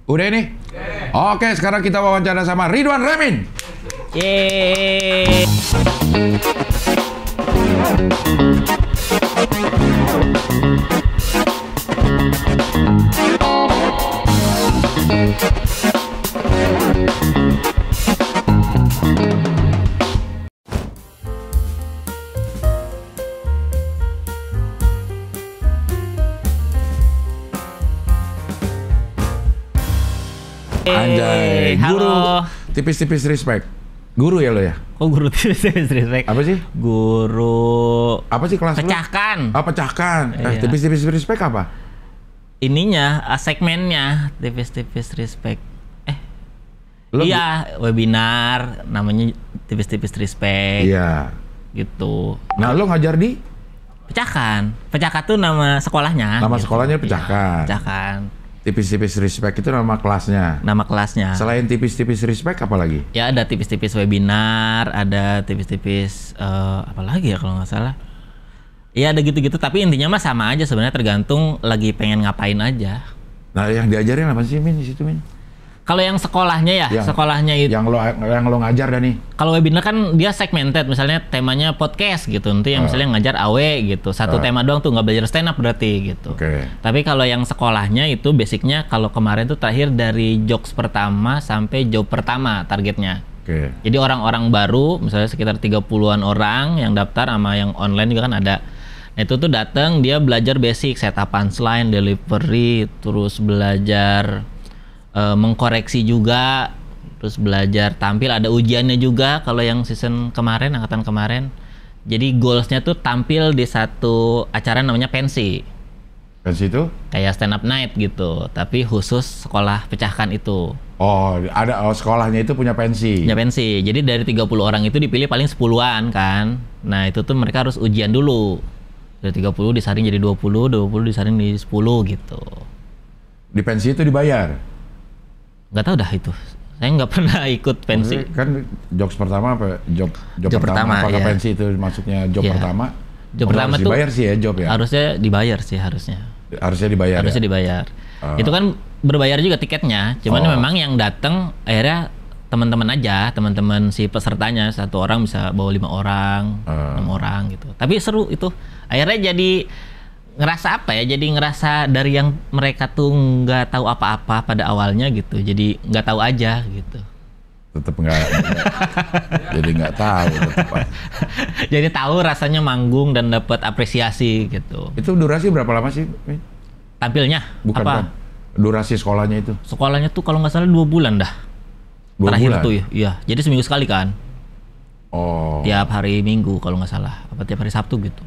Udah ini? Oke, sekarang kita wawancara sama Ridwan Remin. Yeay. Anjay, guru Halo. tipis-tipis respect. Guru ya lo ya? Kok guru tipis-tipis respect? Apa sih? Guru Apa sih kelas lu? pecahkan. Oh, pecahkan. Iya. Tipis-tipis respect apa? Ininya, segmennya tipis-tipis respect. Lo Iya, webinar namanya tipis-tipis respect. Iya. Gitu. Nah, lo ngajar di Pecahkan. Pecahkan tuh nama sekolahnya. Nama gitu. sekolahnya Pecahkan. Iya, Pecahkan. tipis-tipis respect itu nama kelasnya. Nama kelasnya. Selain tipis-tipis respect apa lagi? Ya ada tipis-tipis webinar, ada tipis-tipis apa lagi ya kalau nggak salah. Ya ada gitu-gitu, tapi intinya mah sama aja sebenarnya, tergantung lagi pengen ngapain aja. Nah, yang diajarin apa sih, Min, di situ, Min? Kalau yang sekolahnya ya, sekolahnya itu. Yang lo ngajar dah nih. Kalau webinar kan dia segmented, misalnya temanya podcast gitu, nanti yang misalnya ngajar AW gitu, satu tema doang tuh, nggak belajar stand up berarti gitu. Oke. Tapi kalau yang sekolahnya itu basicnya, kalau kemarin tuh terakhir dari jokes pertama sampai job pertama targetnya. Oke. Jadi orang-orang baru, misalnya sekitar 30-an orang yang daftar, sama yang online juga kan ada. Nah, itu tuh datang, dia belajar basic, setup punchline, delivery, terus belajar mengkoreksi juga, terus belajar tampil, ada ujiannya juga kalau yang season kemarin, angkatan kemarin. Jadi goalsnya tuh tampil di satu acara namanya pensi. Pensi itu? Kayak stand up night gitu, tapi khusus sekolah pecahkan itu. Oh, ada sekolahnya itu punya pensi. Ya pensi. Jadi dari 30 orang itu dipilih paling 10-an kan. Nah, itu tuh mereka harus ujian dulu. Dari 30 disaring jadi 20, 20 disaring jadi 10 gitu. Di pensi itu dibayar? Nggak tahu dah itu. Saya nggak pernah ikut pensi. Maksudnya kan jokes pertama apa? Job pertama, apakah iya. pensi itu maksudnya job Iya. pertama? Job Oh, pertama harus tuh dibayar sih ya job ya? Harusnya dibayar sih harusnya. Harusnya dibayar Harusnya ya? dibayar. Itu kan berbayar juga tiketnya. Cuman memang yang datang akhirnya teman-teman si pesertanya, satu orang bisa bawa 5 orang, 6 orang gitu. Tapi seru itu. Akhirnya jadi ngerasa apa ya? Jadi ngerasa dari yang mereka tuh nggak tahu apa-apa pada awalnya gitu. Jadi nggak tahu aja gitu. Tetap nggak. Jadi nggak tahu. Tetep. Jadi tahu rasanya manggung dan dapat apresiasi gitu. Itu durasi berapa lama sih, Min? Tampilnya Bukan apa? kan? Durasi sekolahnya itu? Sekolahnya tuh kalau nggak salah 2 bulan dah. 2 Terakhir bulan? tuh ya. Iya. Jadi seminggu sekali kan. Oh. Tiap hari Minggu kalau nggak salah. Apa tiap hari Sabtu gitu.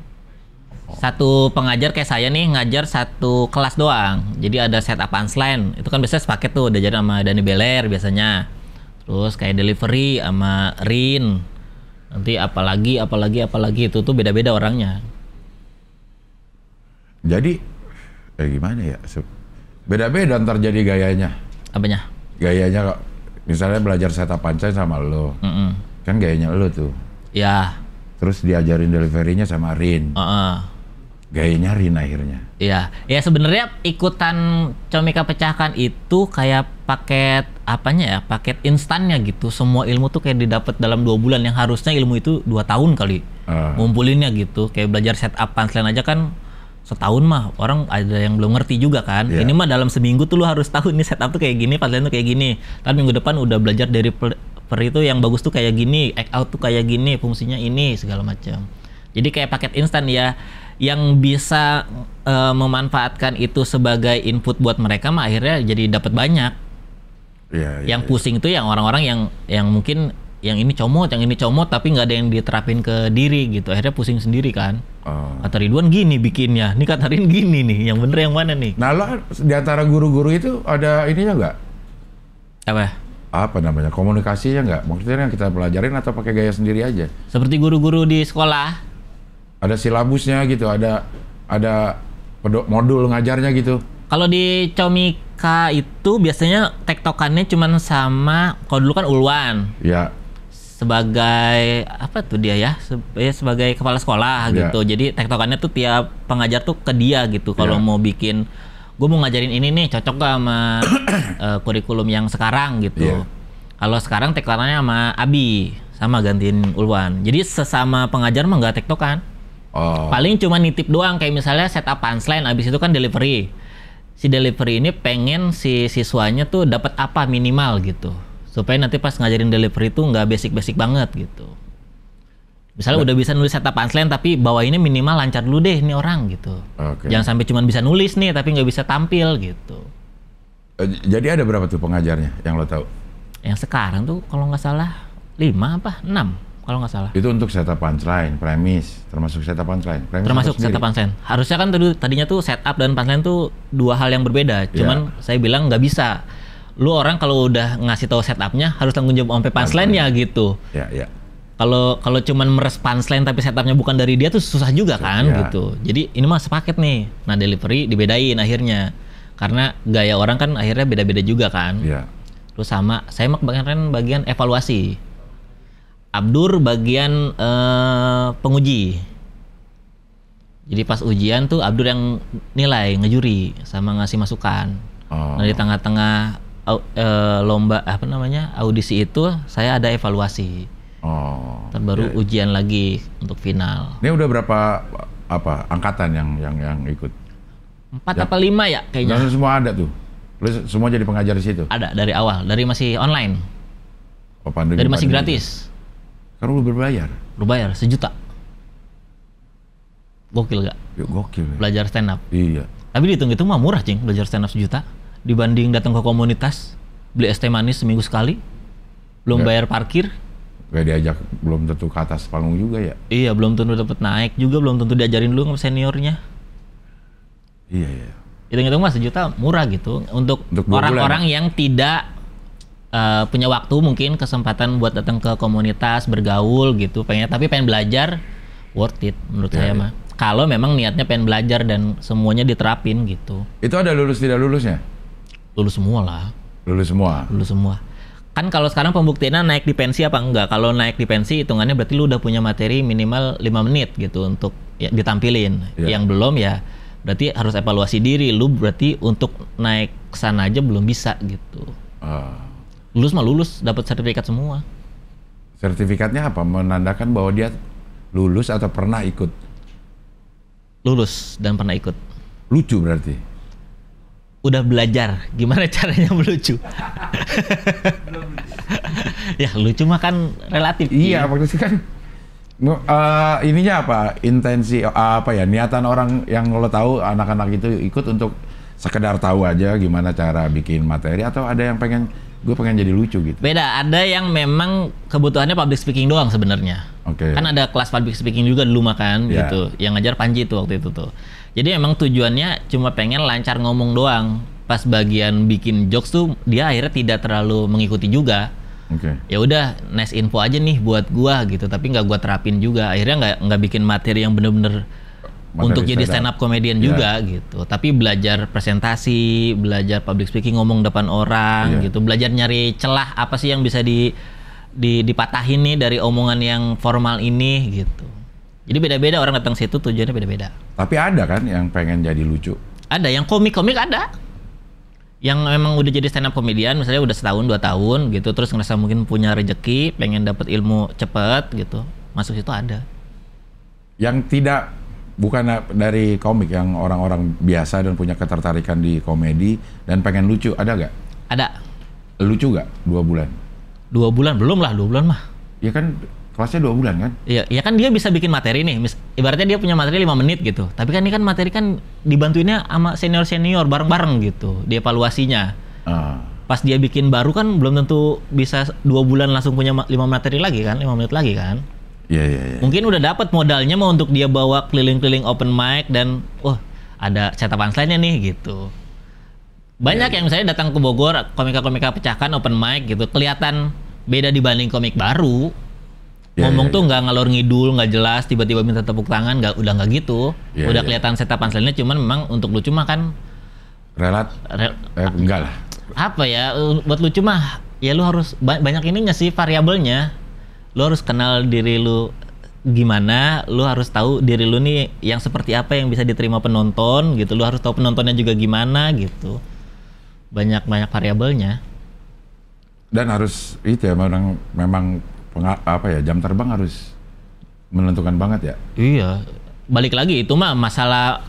Satu pengajar kayak saya nih ngajar satu kelas doang. Jadi ada setup punchline. Itu kan biasanya sepaket tuh, diajarin sama Dani Beler biasanya. Terus kayak delivery sama Rin. Nanti apalagi itu tuh beda-beda orangnya. Jadi gimana ya? Beda-beda ntar jadi gayanya. Apanya? Gayanya misalnya belajar setup punchline sama lo. Kan gayanya lo tuh. Ya. Terus diajarin deliverynya sama Rin. Gayanya Rin akhirnya. Iya, ya sebenarnya ikutan Comika Pecahkan itu kayak paket apanya ya, paket instannya gitu. Semua ilmu tuh kayak didapat dalam 2 bulan, yang harusnya ilmu itu 2 tahun kali ngumpulinnya gitu. Kayak belajar setup punchline aja kan setahun mah orang ada yang belum ngerti juga kan. Ini mah dalam seminggu tuh lu harus tahu ini setup tuh kayak gini, punchline tuh kayak gini. Tapi minggu depan udah belajar dari per itu yang bagus tuh kayak gini, act out tuh kayak gini, fungsinya ini segala macam. Jadi kayak paket instan ya. Yang bisa memanfaatkan itu sebagai input buat mereka mah akhirnya jadi dapat banyak. Yang pusing itu yang orang-orang yang mungkin yang ini comot tapi nggak ada yang diterapin ke diri gitu. Akhirnya pusing sendiri kan. Kata Ridwan gini bikinnya, nih kata Rin gini nih, yang bener yang mana nih? Nah, lo di antara guru-guru itu ada ininya nggak? Apa namanya? Komunikasinya nggak? Maksudnya yang kita pelajarin atau pakai gaya sendiri aja? Seperti guru-guru di sekolah. Ada silabusnya gitu, ada modul ngajarnya gitu. Kalau di Comika itu biasanya tektokannya cuman sama, kalau dulu kan Ulwan. Ya. Sebagai apa tuh dia ya? Sebagai kepala sekolah gitu. Jadi tektokannya tuh tiap pengajar tuh ke dia gitu. Kalau mau bikin gue mau ngajarin ini nih, cocok gak sama kurikulum yang sekarang gitu. Iya. Kalau sekarang tektokannya sama Abi, sama gantiin Ulwan. Jadi sesama pengajar mah nggak tektokan. Oh. Paling cuma nitip doang, kayak misalnya setup punchline, abis itu kan delivery. Si delivery ini pengen si siswanya tuh dapat apa minimal gitu, supaya nanti pas ngajarin delivery tuh nggak basic-basic banget gitu. Misalnya udah bisa nulis setup punchline tapi bawainnya minimal lancar dulu deh nih orang gitu. Oke. Jangan sampai cuma bisa nulis nih tapi nggak bisa tampil gitu. Jadi ada berapa tuh pengajarnya yang lo tahu? Yang sekarang tuh kalau nggak salah 5 apa 6 kalau nggak salah. Itu untuk setup punchline, premis, termasuk setup punchline. Termasuk setup punchline. Harusnya kan tadinya tuh setup dan punchline tuh dua hal yang berbeda. Cuman saya bilang nggak bisa. Lu orang kalau udah ngasih tahu setupnya harus tanggung jawab sampai punchline-nya gitu. Ya. Kalau cuman meres punchline tapi setupnya bukan dari dia tuh susah juga kan gitu. Jadi ini mah sepaket nih. Nah delivery dibedain akhirnya. Karena gaya orang kan akhirnya beda-beda juga kan. Iya. Terus sama saya mah bagian evaluasi. Abdur bagian penguji. Jadi pas ujian tuh Abdur yang nilai, ngejuri sama ngasih masukan. Nah di tengah-tengah lomba audisi itu saya ada evaluasi. Baru ujian lagi untuk final. Ini udah berapa angkatan yang ikut? 4 apa 5 ya kayaknya. Dan semua ada tuh. Lu semua jadi pengajar di situ? Ada dari awal, dari masih online. Dari masih gratis. Kan lu berbayar? Berbayar 1 juta. Gokil gak? Ya, gokil. Belajar stand up. Iya. Tapi dihitung-hitung mah murah cing, belajar stand up 1 juta. Dibanding datang ke komunitas, beli es teh manis seminggu sekali, belum bayar parkir. Gak diajak, belum tentu ke atas panggung juga ya? Iya, belum tentu dapat naik juga, belum tentu diajarin dulu sama seniornya. Iya. Hitung-hitung mah 1 juta murah gitu untuk orang-orang yang tidak punya waktu mungkin kesempatan buat datang ke komunitas bergaul gitu, tapi pengen belajar, worth it menurut saya mah. Kalau memang niatnya pengen belajar dan semuanya diterapin gitu. Itu ada lulus tidak lulusnya? Lulus semua lah. Lulus semua. Kan kalau sekarang pembuktiannya naik di pensi apa enggak? Kalau naik di pensi hitungannya berarti lu udah punya materi minimal 5 menit gitu untuk ditampilin. Yang belum ya berarti harus evaluasi diri. Lu berarti untuk naik kesana aja belum bisa gitu. Lulus mah lulus, dapat sertifikat semua. Sertifikatnya apa? Menandakan bahwa dia lulus atau pernah ikut? Lulus dan pernah ikut. Lucu berarti? Udah belajar gimana caranya melucu. Ya lucu mah kan relatif. Iya, maksudnya kan ininya apa? Intensi niatan orang yang lo tahu anak-anak itu ikut untuk sekedar tahu aja gimana cara bikin materi, atau ada yang gue pengen jadi lucu gitu. Beda, ada yang memang kebutuhannya public speaking doang sebenarnya. Kan ada kelas public speaking juga dulu makan gitu. Yang ngajar Panji tuh waktu itu tuh. Jadi emang tujuannya cuma pengen lancar ngomong doang. Pas bagian bikin jokes tuh dia akhirnya tidak terlalu mengikuti juga. Ya udah, nice info aja nih buat gua gitu, tapi nggak gua terapin juga. Akhirnya nggak bikin materi yang bener-bener untuk jadi stand up comedian juga gitu. Tapi belajar presentasi, belajar public speaking, ngomong depan orang gitu, belajar nyari celah apa sih yang bisa dipatahin nih dari omongan yang formal ini gitu. Jadi beda-beda orang datang situ tujuannya beda-beda. Tapi ada kan yang pengen jadi lucu? Ada yang komik-komik ada. Yang memang udah jadi stand up comedian misalnya udah 1-2 tahun gitu, terus ngerasa mungkin punya rezeki, pengen dapat ilmu cepet gitu. Masuk situ ada. Yang bukan dari komik, yang orang-orang biasa dan punya ketertarikan di komedi dan pengen lucu, ada gak? Ada. Lucu gak? 2 bulan? 2 bulan? Belum lah, 2 bulan mah. Ya kan kelasnya 2 bulan kan? Iya, ya kan dia bisa bikin materi nih. Ibaratnya dia punya materi 5 menit gitu. Tapi kan ini kan materi kan dibantuinnya sama senior-senior bareng-bareng gitu, dievaluasinya. Pas dia bikin baru kan belum tentu bisa 2 bulan langsung punya 5 materi lagi kan, 5 menit lagi kan. Iya. Mungkin udah dapat modalnya mau untuk dia bawa keliling-keliling open mic dan ada cetak punchline-nya nih gitu. Banyak yang misalnya datang ke Bogor, komika-komika pecahkan open mic gitu, kelihatan beda dibanding komik baru. Ngomong tuh nggak ngalor ngidul, nggak jelas, tiba-tiba minta tepuk tangan, udah nggak gitu. Udah kelihatan setup punchline-nya, cuman memang untuk lucu mah kan enggak lah. Apa ya, buat lucu mah ya lu harus banyak ininya sih variabelnya. Lu harus kenal diri lu gimana, lu harus tahu diri lu nih yang seperti apa yang bisa diterima penonton gitu. Lu harus tahu penontonnya juga gimana gitu. Banyak variabelnya. Dan harus itu ya, memang jam terbang harus menentukan banget ya. Iya. Balik lagi itu mah masalah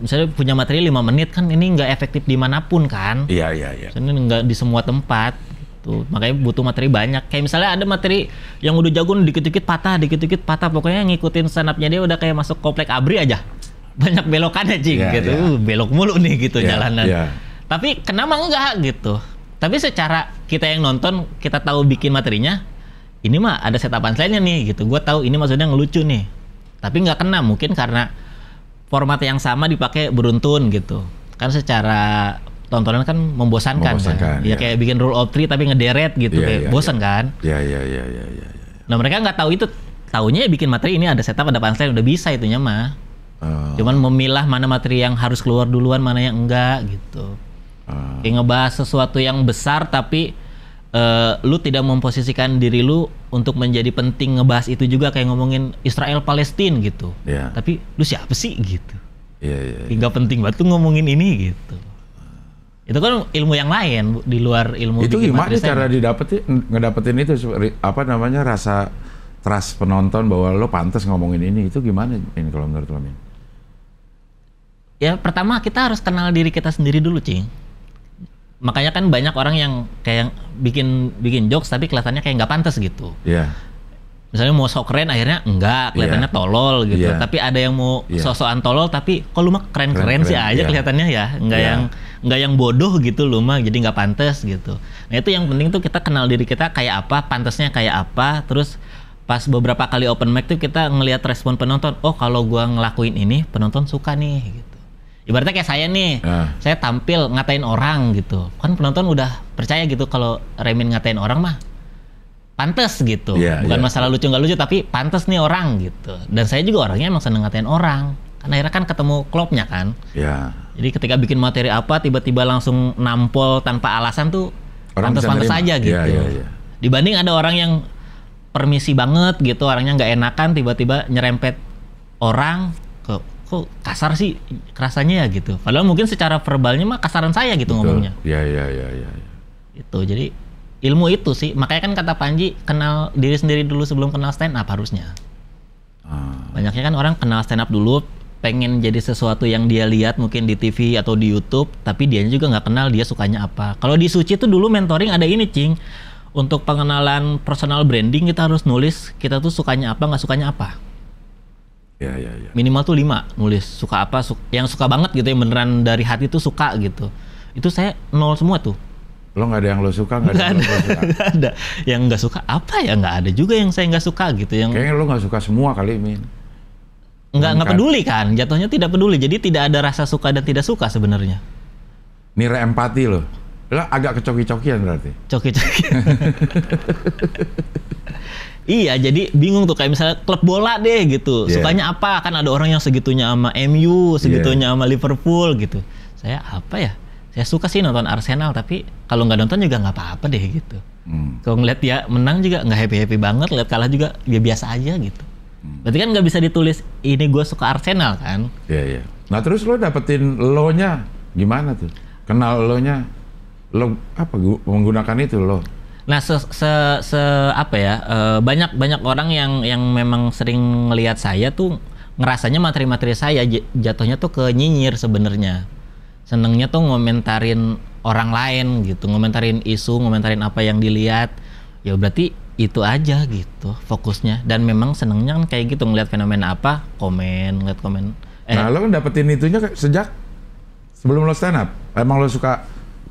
misalnya punya materi 5 menit kan ini nggak efektif dimanapun kan. Iya. Ini nggak di semua tempat gitu. Makanya butuh materi banyak. Kayak misalnya ada materi yang udah jago dikit-dikit patah. Pokoknya ngikutin stand up-nya dia udah kayak masuk komplek ABRI aja. Banyak belokannya Cing gitu. Belok mulu nih gitu jalanan. Tapi kenapa enggak gitu. Tapi secara kita yang nonton, kita tahu bikin materinya, ini mah ada setup punchline-nya nih gitu. Gue tahu ini maksudnya ngelucu nih. Tapi nggak kena mungkin karena format yang sama dipakai beruntun gitu. Kan secara tontonan kan membosankan kan. Ya kayak bikin rule of three tapi ngederet gitu, kayak bosan kan. Iya. Nah mereka nggak tahu itu, taunya bikin materi ini ada setup, ada punchline, udah bisa itunya mah. Cuman memilah mana materi yang harus keluar duluan, mana yang enggak gitu. Kayak ngebahas sesuatu yang besar tapi lu tidak memposisikan diri lu untuk menjadi penting ngebahas itu juga, kayak ngomongin Israel Palestina gitu. Tapi lu siapa sih gitu? Nggak penting banget tuh ngomongin ini gitu. Itu kan ilmu yang lain di luar ilmu. Itu gimana cara ngedapetin itu apa namanya, rasa trust penonton bahwa lo pantas ngomongin ini, itu gimana ini kalau menurut lo? Ya pertama kita harus kenal diri kita sendiri dulu Cing. Makanya kan banyak orang yang kayak bikin jokes tapi kelihatannya kayak nggak pantas gitu. Misalnya mau sok keren akhirnya enggak, kelihatannya tolol gitu. Tapi ada yang mau sok-sokan tolol tapi kok lu mah keren sih aja kelihatannya ya. Enggak yang bodoh gitu lu mah, jadi nggak pantas gitu. Nah itu yang penting tuh kita kenal diri kita kayak apa, pantasnya kayak apa. Terus pas beberapa kali open mic tuh kita ngelihat respon penonton. Oh kalau gua ngelakuin ini penonton suka nih gitu. Ibaratnya kayak saya nih, saya tampil ngatain orang gitu. Kan penonton udah percaya gitu kalau Remin ngatain orang mah pantes gitu. Bukan masalah lucu nggak lucu, tapi pantes nih orang gitu. Dan saya juga orangnya emang seneng ngatain orang. Kan akhirnya kan ketemu klopnya kan. Jadi ketika bikin materi apa, tiba-tiba langsung nampol tanpa alasan tuh pantes-pantes aja gitu. Dibanding ada orang yang permisi banget gitu, orangnya nggak enakan, tiba-tiba nyerempet orang, kok kasar sih kerasanya ya gitu. Padahal mungkin secara verbalnya mah kasaran saya gitu. Betul. Ngomongnya. Iya. Itu jadi ilmu itu sih. Makanya kan kata Panji, kenal diri sendiri dulu sebelum kenal stand up harusnya. Banyaknya kan orang kenal stand up dulu, pengen jadi sesuatu yang dia lihat mungkin di TV atau di YouTube, tapi dia juga nggak kenal dia sukanya apa. Kalau di Suci tuh dulu mentoring ada ini Cing. Untuk pengenalan personal branding kita harus nulis kita tuh sukanya apa, nggak sukanya apa. Minimal tuh 5 nulis suka apa, yang suka banget gitu, yang beneran dari hati tuh suka gitu. Itu saya 0 semua tuh. Lo nggak ada yang lo suka, nggak ada yang lo suka. Nggak ada. Yang nggak suka apa ya, nggak ada juga yang saya nggak suka gitu. Yang kayaknya lo nggak suka semua kali, Min. Nggak peduli kan, jatuhnya tidak peduli. Jadi tidak ada rasa suka dan tidak suka sebenarnya. Nilai empati lo agak kecoki-cokian berarti. Coki-cokian. Iya, jadi bingung tuh kayak misalnya klub bola deh gitu. Sukanya apa? Kan ada orang yang segitunya sama MU, segitunya sama Liverpool gitu. Saya apa ya? Saya suka sih nonton Arsenal, tapi kalau nggak nonton juga nggak apa-apa deh gitu. Kalau ngeliat dia menang juga nggak happy-happy banget, lihat kalah juga ya biasa aja gitu. Berarti kan nggak bisa ditulis ini gue suka Arsenal kan? Iya. Nah terus lo dapetin lo-nya gimana tuh? Kenal lo-nya, lo apa menggunakan itu lo? Nah, banyak orang yang memang sering ngelihat saya tuh ngerasanya materi-materi saya jatuhnya tuh ke nyinyir sebenarnya. Senengnya tuh ngomentarin orang lain gitu, ngomentarin isu, ngomentarin apa yang dilihat. Ya berarti itu aja gitu fokusnya. Dan memang senengnya kan kayak gitu, ngelihat fenomena apa, ngeliat komen. Nah, lo kan dapetin itunya sejak sebelum lo stand up. Emang lo suka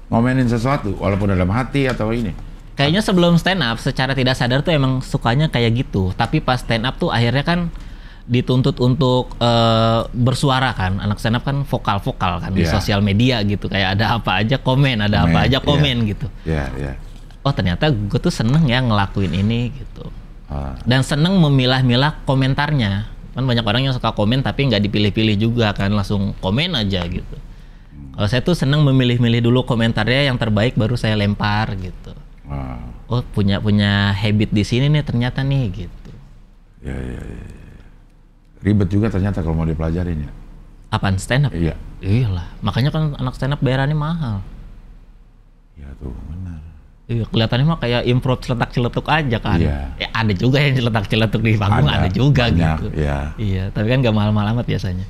ngomenin sesuatu walaupun dalam hati atau ini? Kayaknya sebelum stand up secara tidak sadar tuh emang sukanya kayak gitu. Tapi pas stand up tuh akhirnya kan dituntut untuk bersuara kan. Anak stand up kan vokal-vokal kan di sosial media gitu. Kayak ada apa aja komen, gitu. Oh ternyata gue tuh seneng ya ngelakuin ini gitu. Dan seneng memilah-milah komentarnya. Kan banyak orang yang suka komen tapi nggak dipilih-pilih juga kan. Langsung komen aja gitu. Kalau saya tuh seneng memilih-milih dulu komentarnya yang terbaik baru saya lempar gitu. Oh punya habit di sini nih ternyata nih gitu. Ya. Ribet juga ternyata kalau mau dipelajarin ya. Apaan stand up? Iya. Iyalah, makanya kan anak stand up bayarannya mahal. Iya tuh, benar. Iya, kelihatannya mah kayak improv celetak-celetuk aja kan. Iya. Ya, ada juga yang celetak-celetuk di panggung, ada juga banyak, gitu. Iya. Iya, tapi kan gak mahal-mahal amat biasanya.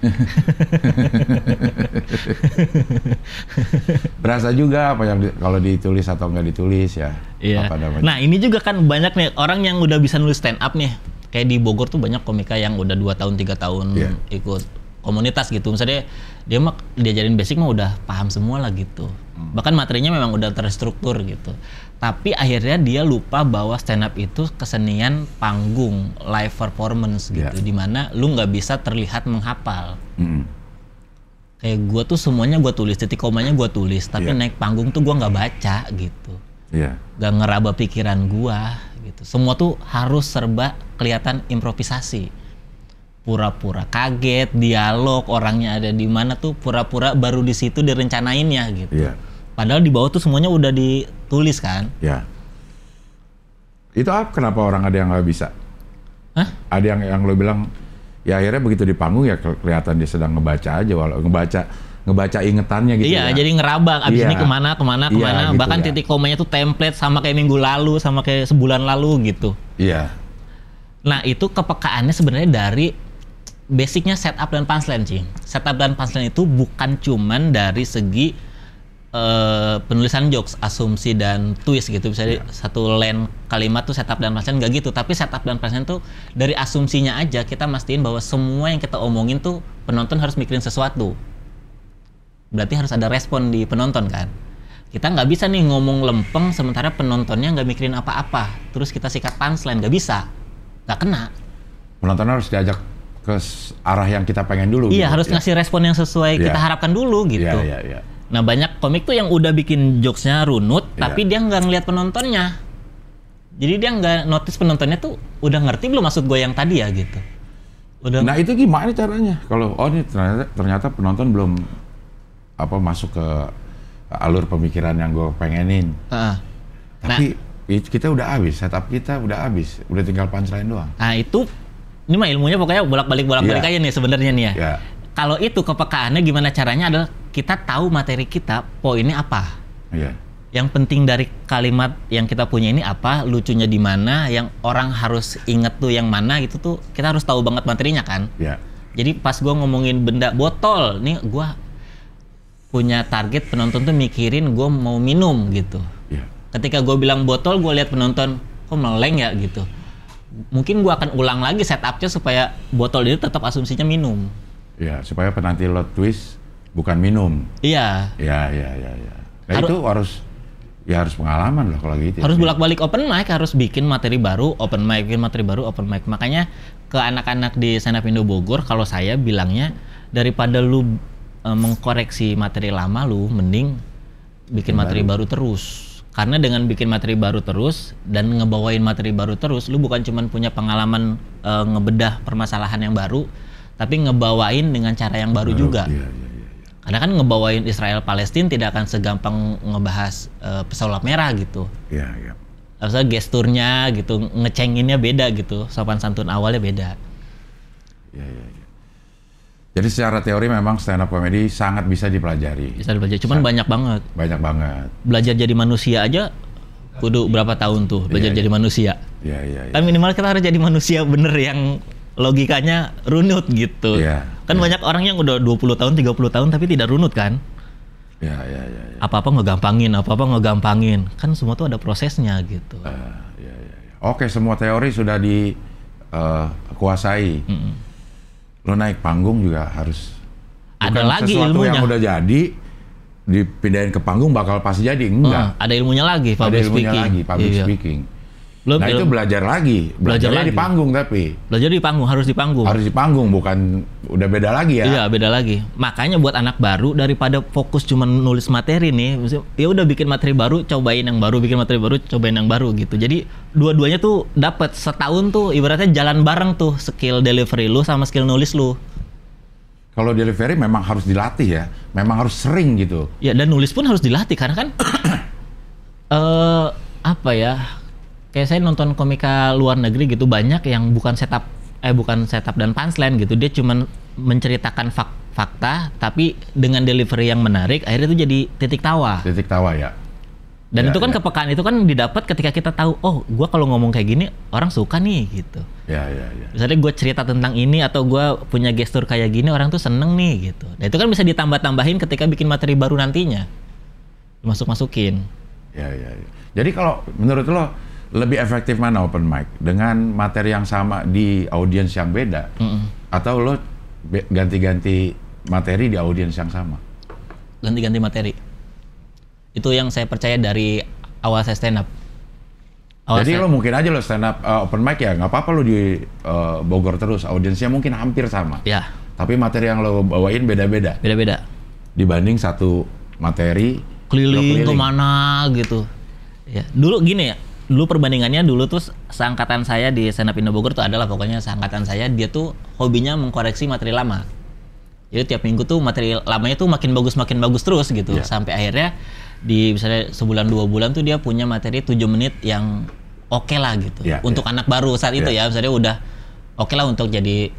Berasa juga apa yang kalau ditulis atau nggak ditulis ya. Iya. Apa namanya? Nah, ini juga kan banyak nih orang yang udah bisa nulis stand up nih. Kayak di Bogor tuh banyak komika yang udah 2 tahun 3 tahun Iya. ikut komunitas gitu. Misalnya dia mah diajarin basic mah udah paham semua lah gitu. Bahkan materinya memang udah terstruktur gitu. Tapi akhirnya dia lupa bahwa stand up itu kesenian panggung, live performance gitu. Iya. Dimana lu nggak bisa terlihat menghafal. Mm-mm. Kayak gue tuh semuanya gue tulis, titik komanya gue tulis. Tapi Iya. naik panggung tuh gue nggak baca gitu. Iya. Gak ngeraba pikiran gua gitu. Semua tuh harus serba kelihatan improvisasi. Pura-pura kaget, dialog, orangnya ada di mana tuh pura-pura baru di situ direncanainnya gitu. Iya. Padahal di bawah tuh semuanya udah ditulis kan. Ya. Itu apa? Kenapa orang ada yang nggak bisa? Hah? Ada yang lo bilang, ya akhirnya begitu di panggung ya kelihatan dia sedang ngebaca aja, walau ngebaca ingetannya gitu. Iya, ya. jadi ngeraba abis Iya. ini kemana. Iya, gitu Bahkan ya. titik komanya tuh template sama kayak minggu lalu, sama kayak sebulan lalu gitu. Iya. Nah itu kepekaannya sebenarnya dari basicnya setup dan punchline, Cing. Setup dan punchline itu bukan cuman dari segi penulisan jokes, asumsi dan twist gitu. Misalnya satu line kalimat tuh setup dan punchline, nggak gitu. Tapi setup dan punchline tuh dari asumsinya aja kita mastiin bahwa semua yang kita omongin tuh penonton harus mikirin sesuatu. Berarti harus ada respon di penonton kan. Kita nggak bisa nih ngomong lempeng sementara penontonnya nggak mikirin apa-apa. Terus kita sikat punchline, nggak bisa. Nggak kena. Penonton harus diajak ke arah yang kita pengen dulu. Iya, gitu. harus ngasih respon yang sesuai kita harapkan dulu gitu. Iya. Nah banyak komik tuh yang udah bikin jokesnya runut, Iya. tapi dia nggak ngeliat penontonnya. Jadi dia nggak notice penontonnya tuh udah ngerti belum maksud gue yang tadi ya gitu. Udah. Nah itu gimana caranya? Kalau ini ternyata penonton belum masuk ke alur pemikiran yang gue pengenin. Tapi kita udah habis, setup kita udah habis, udah tinggal punchline doang. Nah itu, ini mah ilmunya pokoknya bolak-balik Iya. aja nih sebenarnya nih ya. Ya. Kalau itu kepekaannya gimana caranya adalah kita tahu materi kita, poinnya apa. Iya. Yang penting dari kalimat yang kita punya ini apa, lucunya di mana, yang orang harus inget tuh yang mana gitu tuh, kita harus tahu banget materinya kan. Ya. Jadi pas gue ngomongin benda botol, nih gue punya target penonton tuh mikirin gue mau minum gitu. Ya. Ketika gue bilang botol, gue lihat penonton kok meleng ya gitu. Mungkin gue akan ulang lagi setupnya supaya botol itu tetap asumsinya minum. Ya, supaya penanti lo twist bukan minum. Iya. Ya. Nah itu harus pengalaman loh kalau gitu. Harus bolak-balik open mic, harus bikin materi baru, open mic, bikin materi baru, open mic. Makanya ke anak-anak di Stand Up Indo Bogor, kalau saya bilangnya daripada lu mengkoreksi materi lama, lu mending bikin materi baru terus. Karena dengan bikin materi baru terus dan ngebawain materi baru terus, lu bukan cuma punya pengalaman ngebedah permasalahan yang baru, tapi ngebawain dengan cara yang baru juga. Iya. Karena kan ngebawain Israel Palestina tidak akan segampang ngebahas pesulap merah gitu. Iya. Maksudnya gesturnya gitu, ngecenginnya beda gitu, sopan santun awalnya beda. Iya. Jadi secara teori memang stand up comedy sangat bisa dipelajari. Bisa belajar, cuman banyak banget. Banyak banget. Belajar jadi manusia aja kudu berapa tahun tuh belajar jadi manusia. Iya. Kan minimal kita harus jadi manusia bener yang logikanya runut gitu. Iya. Kan banyak orang yang udah 20 tahun, 30 tahun tapi tidak runut kan. Iya. Apa-apa ngegampangin. Kan semua tuh ada prosesnya gitu. Iya. Oke, semua teori sudah dikuasai. Lo naik panggung juga harus. Ada Bukan lagi sesuatu ilmunya. yang udah jadi dipindahin ke panggung bakal pasti jadi. Enggak. Ada ilmunya lagi, Ada public ilmunya speaking. lagi, public Iya. speaking. Belum, Nah itu belajar lagi. Belajarnya lagi. di panggung tapi. Belajar di panggung, harus di panggung. Harus di panggung, bukan udah beda lagi ya. Iya, beda lagi. Makanya buat anak baru daripada fokus cuma nulis materi nih, ya udah bikin materi baru, cobain yang baru, bikin materi baru, cobain yang baru gitu. Jadi dua-duanya tuh dapat setahun tuh ibaratnya jalan bareng tuh skill delivery lu sama skill nulis lu. Kalau delivery memang harus dilatih ya. Memang harus sering gitu. Ya dan nulis pun harus dilatih karena kan apa ya? Kayak saya nonton komika luar negeri gitu banyak yang bukan setup bukan setup dan punchline gitu. Dia cuman menceritakan fakta, tapi dengan delivery yang menarik, akhirnya itu jadi titik tawa. Titik tawa ya. Dan itu kan kepekaan itu kan didapat ketika kita tahu, oh gue kalau ngomong kayak gini orang suka nih gitu. Ya. Misalnya gue cerita tentang ini atau gue punya gestur kayak gini, orang tuh seneng nih gitu. Dan itu kan bisa ditambah-tambahin ketika bikin materi baru nantinya. Masukin. Ya. Jadi kalau menurut lo lebih efektif mana open mic? Dengan materi yang sama di audiens yang beda? Atau lo ganti-ganti materi di audiens yang sama? Ganti-ganti materi. Itu yang saya percaya dari awal saya stand up. Jadi lo mungkin aja lo stand up open mic ya, nggak apa-apa lo di Bogor terus, audiensnya mungkin hampir sama. Ya. Tapi materi yang lo bawain beda-beda. Beda-beda. Dibanding satu materi keliling kemana gitu. Ya. Dulu gini ya, dulu perbandingannya dulu tuh seangkatan saya di stand up Indo Bogor tuh adalah pokoknya seangkatan saya, dia tuh hobinya mengkoreksi materi lama. Jadi tiap minggu tuh materi lamanya tuh makin bagus terus gitu. Yeah. Sampai akhirnya di misalnya sebulan 2 bulan tuh dia punya materi 7 menit yang oke lah gitu. Yeah, untuk anak baru saat itu ya, misalnya udah oke lah untuk jadi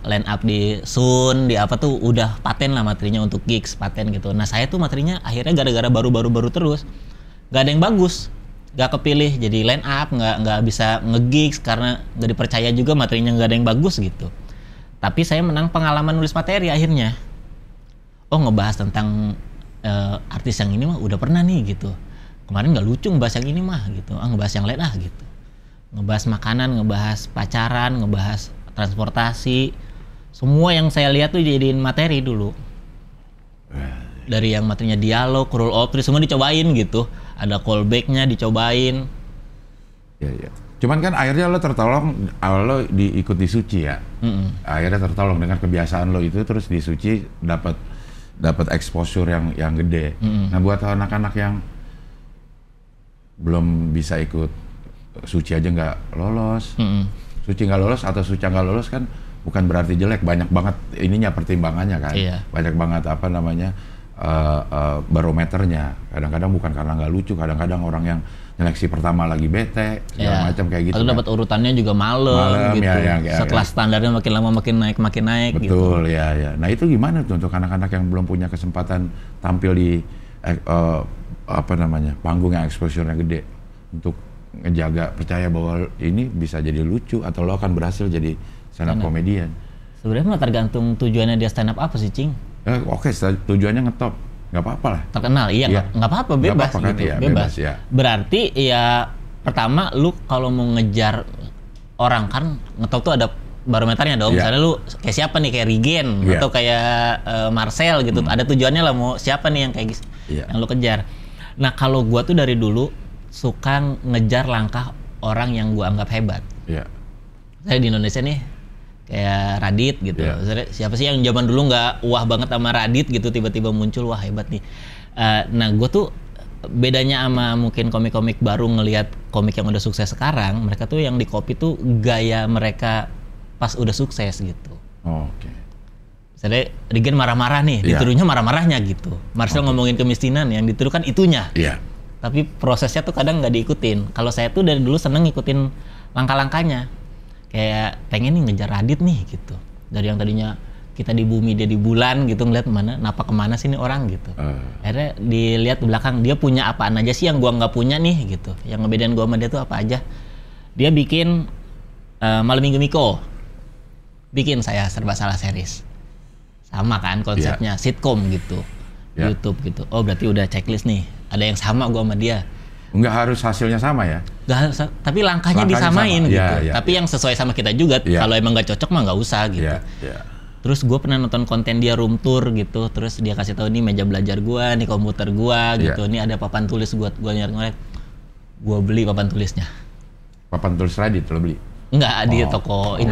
line up di Sun, di apa tuh udah paten lah materinya untuk gigs, paten gitu. Nah saya tuh materinya akhirnya gara-gara baru terus, gak ada yang bagus, gak kepilih jadi line up, nggak bisa nge-gigs karena nggak dipercaya juga materinya nggak ada yang bagus gitu. Tapi saya menang pengalaman nulis materi akhirnya. Oh ngebahas tentang artis yang ini mah udah pernah nih gitu. Kemarin nggak lucu ngebahas yang ini mah gitu. Ngebahas yang lain gitu. Ngebahas makanan, ngebahas pacaran, ngebahas transportasi. Semua yang saya lihat tuh jadiin materi dulu. Dari yang materinya dialog, rule of three, semua dicobain gitu. Ada callback-nya dicobain. Ya. Cuman kan akhirnya lo tertolong, awal lo ikut di Suci ya. Akhirnya tertolong dengan kebiasaan lo itu, terus di Suci dapat exposure yang gede. Nah buat anak-anak yang belum bisa ikut Suci aja nggak lolos, Suci nggak lolos atau Suci nggak lolos kan bukan berarti jelek, banyak banget ininya pertimbangannya kan. Iya. Banyak banget apa namanya barometernya. Kadang-kadang bukan karena nggak lucu, kadang-kadang orang yang seleksi pertama lagi bete segala macam kayak gitu. Atau dapat urutannya juga malam gitu. Setelah standarnya makin lama makin naik Betul gitu. ya. Nah itu gimana tuh untuk anak-anak yang belum punya kesempatan tampil di panggung yang exposure-nya gede, untuk ngejaga percaya bahwa ini bisa jadi lucu atau lo akan berhasil jadi stand up comedian. Sebenarnya mah tergantung tujuannya dia stand up apa sih, Cing? Oke, tujuannya ngetop. Nggak apa-apa lah. Terkenal, nggak apa-apa, bebas apa-apa kan, gitu, ya, bebas. Ya. Berarti ya pertama lu kalau mau ngejar orang kan ngetop tuh ada barometernya dong. Misalnya lu kayak siapa nih, kayak Regen atau kayak Marcel gitu. Ada tujuannya lah, mau siapa nih yang kayak yang lu kejar. Nah kalau gua tuh dari dulu suka ngejar langkah orang yang gua anggap hebat. Iya. Saya di Indonesia nih kayak Radit gitu. Siapa sih yang zaman dulu nggak wah banget sama Radit gitu, tiba-tiba muncul wah hebat nih. Nah gue tuh bedanya sama mungkin komik-komik baru ngelihat komik yang udah sukses sekarang, mereka tuh yang di copy tuh gaya mereka pas udah sukses gitu. Oke. Misalnya Regen marah-marah nih, dituduhnya marah-marahnya gitu. Marcel ngomongin kemiskinan, yang dituduh kan itunya. Iya. Tapi prosesnya tuh kadang nggak diikutin. Kalau saya tuh dari dulu seneng ngikutin langkah-langkahnya. Kayak pengen nih ngejar Radit nih gitu. Dari yang tadinya kita di bumi, dia di bulan gitu, ngeliat napak kemana sih nih orang gitu. Akhirnya dilihat di belakang, dia punya apaan aja sih yang gua nggak punya nih gitu. Yang ngebedain gua sama dia tuh apa aja. Dia bikin Malam Minggu Miko. Bikin Saya Serba Salah series. Sama kan konsepnya, sitcom gitu. YouTube gitu. Oh berarti udah checklist nih. Ada yang sama gua sama dia. Nggak harus hasilnya sama ya? Nggak harus, tapi langkahnya disamain sama, gitu. Tapi yang sesuai sama kita juga. Kalau emang nggak cocok mah nggak usah gitu. Terus gue pernah nonton konten dia room tour gitu. Terus dia kasih tahu nih meja belajar gue, nih komputer gue gitu. Nih ada papan tulis buat gue nyari-nyari. Gue beli papan tulisnya. Papan tulis Radit lo beli? Enggak, di toko ini.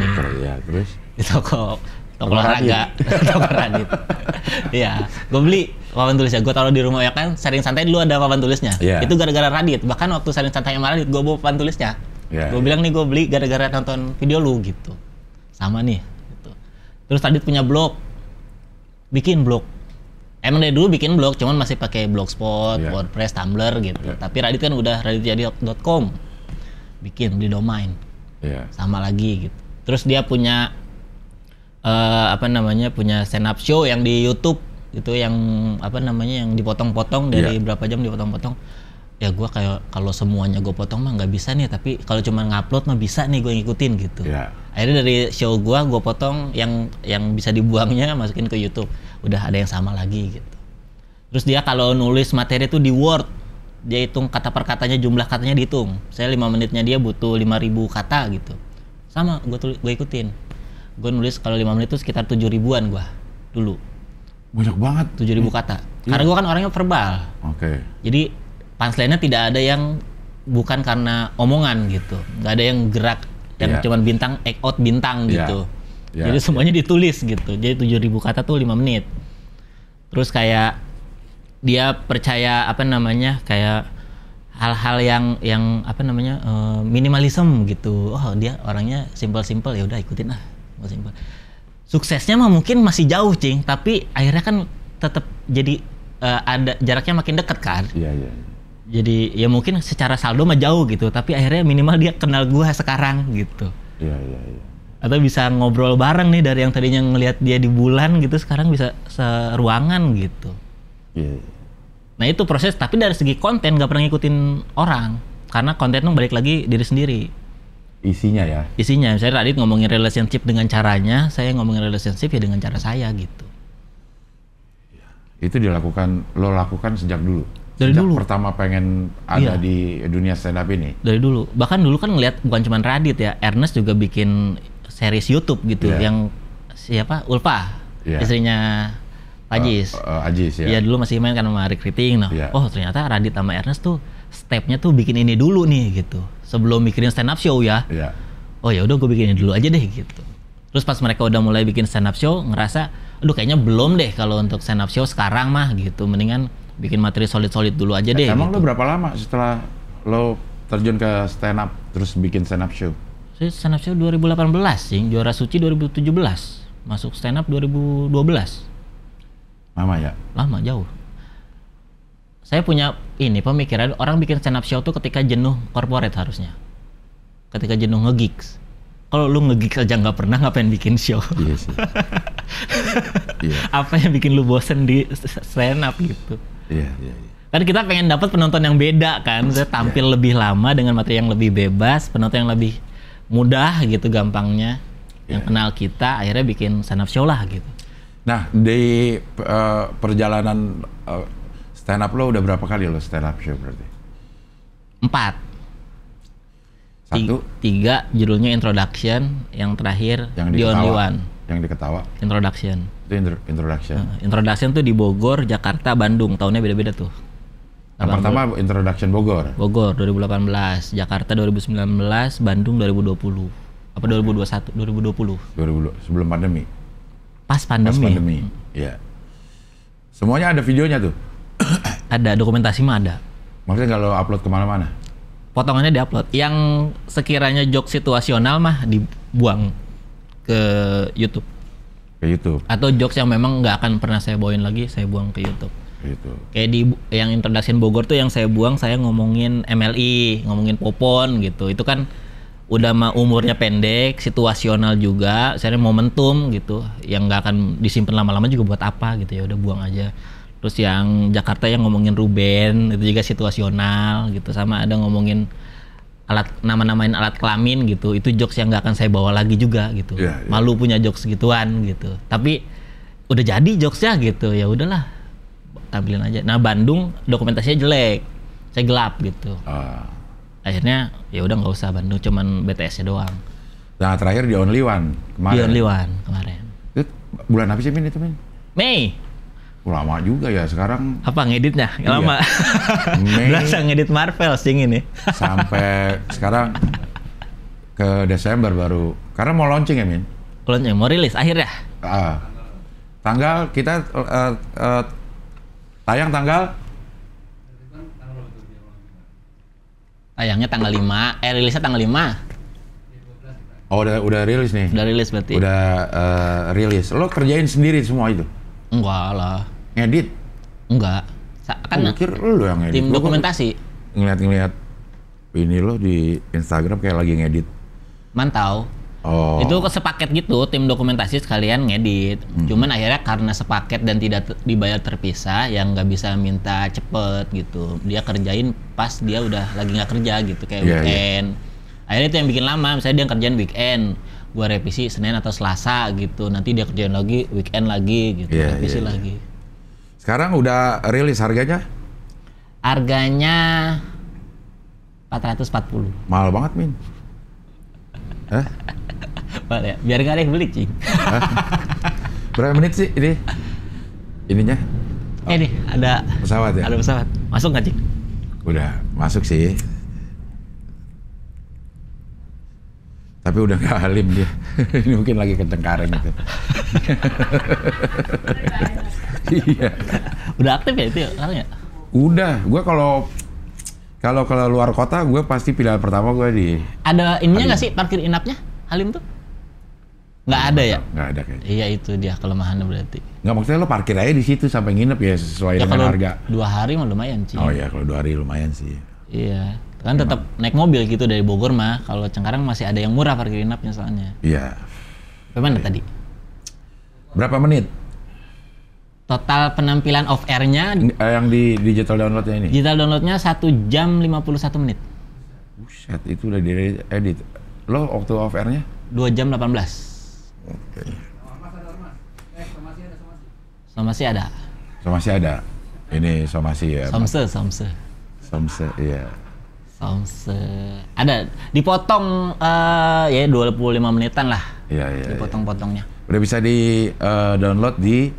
Terus? Di toko olahraga. Toko Radit. Iya, gue beli papan tulisnya. Gue taruh di rumah ya kan. Sering santai dulu ada papan tulisnya. Itu gara-gara Radit. Bahkan waktu sering santai sama Radit, gue bawa papan tulisnya. Gue bilang nih gue beli gara-gara nonton video lu gitu. Sama nih. Gitu. Terus Radit punya blog. Bikin blog. Emang dari dulu bikin blog, cuman masih pakai Blogspot, WordPress, Tumblr gitu. Tapi Radit kan udah raditjadi.com. Bikin di domain. Sama lagi gitu. Terus dia punya punya stand up show yang di YouTube itu yang yang dipotong-potong dari berapa jam dipotong-potong. Ya gue kayak kalau semuanya gue potong mah nggak bisa nih, tapi kalau cuma ngupload mah bisa nih gue ngikutin gitu. Akhirnya dari show gue potong yang bisa dibuangnya masukin ke YouTube, udah ada yang sama lagi gitu. Terus dia kalau nulis materi tuh di Word, dia hitung kata per katanya, jumlah katanya dihitung. Saya 5 menitnya dia butuh 5.000 kata gitu, sama gue ikutin. Gue nulis kalau 5 menit itu sekitar 7.000-an gue dulu. Banyak banget. 7.000 kata. Karena gue kan orangnya verbal. Jadi punchline-nya tidak ada yang bukan karena omongan gitu, nggak ada yang gerak yang cuman bintang act out bintang gitu. Jadi semuanya ditulis gitu. Jadi 7.000 kata tuh 5 menit. Terus kayak dia percaya kayak hal-hal yang minimalism gitu. Oh dia orangnya simple ya udah ikutin lah, simple. Suksesnya mah mungkin masih jauh cing, tapi akhirnya kan tetap jadi ada jaraknya makin dekat kan. Jadi ya mungkin secara saldo mah jauh gitu, tapi akhirnya minimal dia kenal gua sekarang gitu. Atau bisa ngobrol bareng nih, dari yang tadinya ngelihat dia di bulan gitu sekarang bisa seruangan gitu. Nah itu proses, tapi dari segi konten gak pernah ngikutin orang, karena konten tuh balik lagi diri sendiri. Isinya ya? Isinya, misalnya Radit ngomongin relationship dengan caranya, saya ngomongin relationship ya dengan cara saya gitu. Itu lo lakukan sejak dulu? Dari dulu. Pertama pengen ada di dunia stand up ini? Dari dulu. Bahkan dulu kan ngeliat bukan cuma Radit ya, Ernest juga bikin series YouTube gitu, yang siapa? Ulfa, istrinya Ajis. Ajis ya. Iya dulu masih main kan sama Rick Riting. Oh ternyata Radit sama Ernest tuh stepnya tuh bikin ini dulu nih gitu, sebelum mikirin stand up show ya. Oh ya udah gue bikin ini dulu aja deh gitu. Terus pas mereka udah mulai bikin stand up show, ngerasa aduh kayaknya belum deh kalau untuk stand up show sekarang mah gitu, mendingan bikin materi solid-solid dulu aja deh. Emang gitu. lo berapa lama setelah lo terjun ke stand up terus bikin stand up show? Saya stand up show 2018 sih, Juara Suci 2017, masuk stand up 2012. Lama ya? Lama, jauh. Saya punya pemikiran orang bikin stand up show tuh ketika jenuh corporate harusnya, ketika jenuh nge-gigs. Kalau lu nge-gigs aja nggak pernah, ngapain bikin show? Iya sih. Apa yang bikin lu bosen di stand up gitu? Iya. Kan kita pengen dapat penonton yang beda kan, saya tampil lebih lama dengan materi yang lebih bebas, penonton yang lebih mudah gitu gampangnya, yang kenal kita, akhirnya bikin stand up show lah gitu. Nah di perjalanan stand up lo udah berapa kali lo stand up show berarti? 4. 1, 3 judulnya Introduction, yang terakhir yang The Only One. Yang diketawa? Introduction. Itu Introduction. Introduction tuh di Bogor, Jakarta, Bandung, tahunnya beda-beda tuh. Yang pertama Introduction Bogor 2018, Jakarta 2019, Bandung 2020. Apa 2021? 2020. Sebelum pandemi. Pas pandemi. Iya. Semuanya ada videonya tuh. Ada, dokumentasi mah ada. Maksudnya kalau upload kemana-mana? Potongannya diupload. Yang sekiranya joke situasional mah dibuang ke YouTube. Atau jokes yang memang nggak akan pernah saya bawain lagi, saya buang ke YouTube. Kayak di yang Introduction Bogor tuh yang saya buang, saya ngomongin MLI, ngomongin Popon gitu. Itu kan udah mah umurnya pendek, situasional juga, saya momentum gitu, yang nggak akan disimpan lama-lama juga buat apa gitu, ya udah buang aja. Terus yang Jakarta yang ngomongin Ruben itu juga situasional gitu, sama ada ngomongin namain alat kelamin gitu, itu jokes yang nggak akan saya bawa lagi juga gitu. Malu punya jokes gituan gitu, tapi udah jadi jokesnya gitu, ya udahlah tampilin aja. Nah Bandung dokumentasinya jelek, saya gelap gitu. Akhirnya ya udah nggak usah Bandung, cuman BTS-nya doang. Nah terakhir The Only One kemarin. The Only One kemarin. Itu bulan apa sih Min itu Min? Mei. Lama juga ya sekarang. Apa ngeditnya? Lama. Berasa ngedit Marvel sih ini. Sampai sekarang ke Desember baru. Karena mau launching ya Min? Launching, mau rilis akhirnya. Tanggal kita tayang tanggal? Tayangnya tanggal 5, rilisnya tanggal 5. Oh udah rilis nih? Udah rilis berarti. Udah rilis. Lo kerjain sendiri semua itu? Enggak lah. Ngedit? Enggak. Kan mikir lo yang ngedit. Tim dokumentasi. Ngeliat ini lo di Instagram kayak lagi ngedit. Mantau. Oh. Itu sepaket gitu, tim dokumentasi sekalian ngedit. Cuman akhirnya karena sepaket dan tidak dibayar terpisah, yang nggak bisa minta cepet gitu. Dia kerjain pas dia udah lagi nggak kerja gitu, kayak weekend. Akhirnya itu yang bikin lama, misalnya dia kerjain weekend, gua revisi Senin atau Selasa gitu. Nanti dia kerjain lagi weekend lagi gitu, revisi lagi. Sekarang udah rilis harganya? Harganya 440. Mahal banget, Min. Hah? Ya, biar nggak ada yang beli, Cing. Berapa menit sih ini? Ininya? Ini ada pesawat ya? Ada pesawat. Masuk nggak, Cing? Udah masuk sih. Tapi udah nggak halim dia. Ini mungkin lagi ketengkareng gitu. Iya. Udah aktif ya itu orangnya? Udah. Gue kalau ke luar kota, gue pasti pilihan pertama gue di. Ada ininya nggak sih parkir inapnya Halim tuh? Nggak ada ya? Nggak ada kayaknya. Iya itu dia kelemahannya berarti. Nggak, maksudnya lo parkir aja di situ sampai nginep ya sesuai Ya dengan kalau harga. 2 hari mah lumayan, Cing. Oh iya, kalau 2 hari lumayan sih. Iya. Kan tetap naik mobil gitu dari Bogor mah. Kalau Cengkareng masih ada yang murah parkir inapnya soalnya. Iya. Bagaimana tadi? Berapa menit? Total penampilan off air-nya Yang di digital downloadnya ini? digital download-nya 1 jam 51 menit. Buset, itu udah di edit. Lo waktu off air-nya? 2 jam 18. Oke. Somasi ada. Somasi ada. Ini somasi ya. Somse. Somse, iya. Somse. Ada. Dipotong ya 25 menitan lah. Iya. Dipotong-potongnya. Udah bisa di download di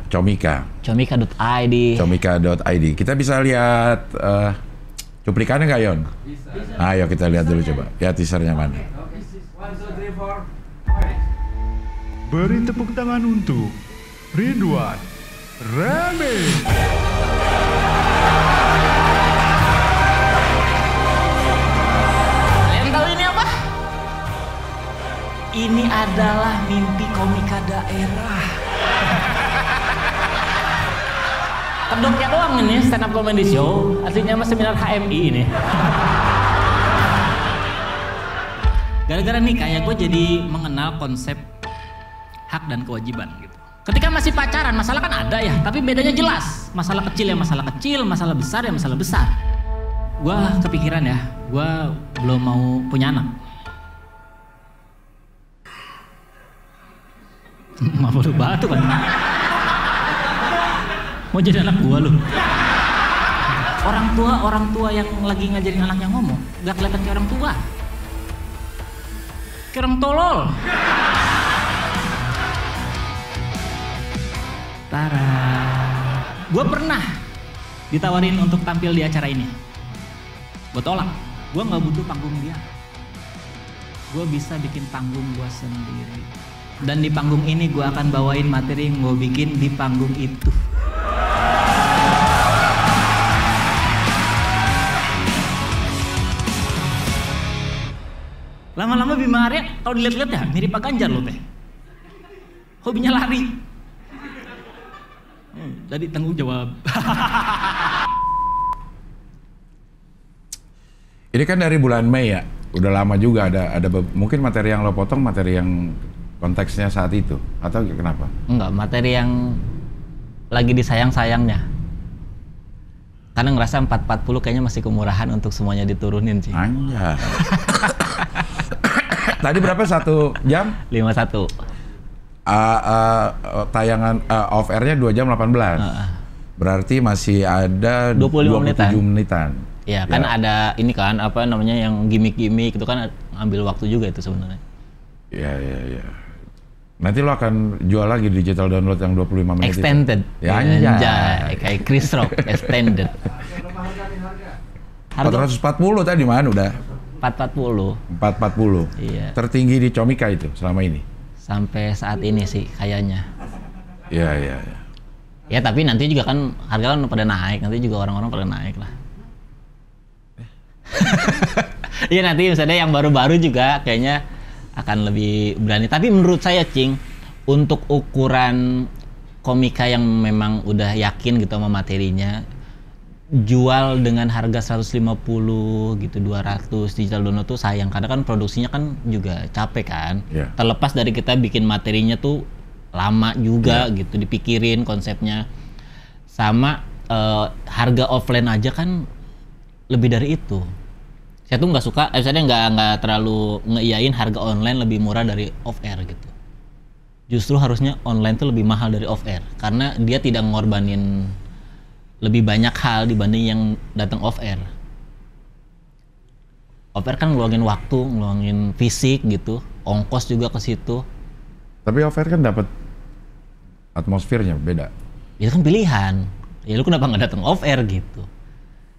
Comika. Comika.id. Comika.id. Kita bisa lihat cuplikannya nggak, Yon? Bisa. Ayo kita lihat dulu coba. Ya teasernya mana? Beri tepuk tangan untuk Ridwan Ramil. Kalian tahu ini apa? Ini adalah mimpi komika daerah. Kedoknya doang ini stand up comedy show, aslinya mah seminar HMI ini. Gara-gara nih kayak gue jadi mengenal konsep hak dan kewajiban gitu. Ketika masih pacaran, masalah kan ada ya, tapi bedanya jelas. Masalah kecil ya masalah kecil, masalah besar ya masalah besar. Gue kepikiran ya, gue belum mau punya anak. Maaf lu batu kan? Mau jadi anak gue lu? Orang tua yang lagi ngajarin anaknya ngomong, gak kelihatan kayak orang tua. Kayak orang tolol. Tara. Gue pernah ditawarin untuk tampil di acara ini. Gue tolak. Gue nggak butuh panggung dia. Gue bisa bikin panggung gue sendiri. Dan di panggung ini gue akan bawain materi yang gue bikin di panggung itu. Lama-lama Bima Arya kalau dilihat-lihat ya mirip Pak Ganjar loh teh. Hobinya lari. Jadi tanggung jawab. Ini kan dari bulan Mei ya, udah lama juga ada mungkin materi yang lo potong materi yang konteksnya saat itu atau kenapa? Enggak, materi yang lagi disayang-sayangnya. Karena ngerasa 440 kayaknya masih kemurahan untuk semuanya diturunin sih. Anjay. Tadi berapa 1 jam? 51. Tayangan off air-nya 2 jam 18. Berarti masih ada 27 menitan. Ya, kan ada ini kan apa namanya yang gimmick-gimmick itu kan ambil waktu juga itu sebenarnya. Iya. Nanti lo akan jual lagi digital download yang 25 menit Extended. Itu. Ya anjay. Kayak Chris Rock extended. Harga 440 tadi mana udah? 440. 440. Iya. Tertinggi di Comika itu selama ini. Sampai saat ini sih kayaknya. Iya. Ya tapi nanti juga kan harga kan pada naik, nanti juga orang-orang pada naik lah. Iya nanti misalnya yang baru-baru juga kayaknya akan lebih berani. Tapi menurut saya Cing, untuk ukuran komika yang memang udah yakin gitu sama materinya, jual dengan harga 150 gitu, 200 digital download tuh sayang karena kan produksinya kan juga capek kan. Yeah. Terlepas dari kita bikin materinya tuh lama juga gitu dipikirin konsepnya. Sama harga offline aja kan lebih dari itu. Saya tuh nggak suka, saya nggak terlalu ngeiyain harga online lebih murah dari off air gitu. Justru harusnya online tuh lebih mahal dari off air karena dia tidak ngorbanin lebih banyak hal dibanding yang datang off air. Off air kan ngeluangin waktu, ngeluangin fisik gitu, ongkos juga ke situ. Tapi off air kan dapat atmosfernya beda. Itu kan pilihan. Ya lu kenapa nggak datang off air gitu?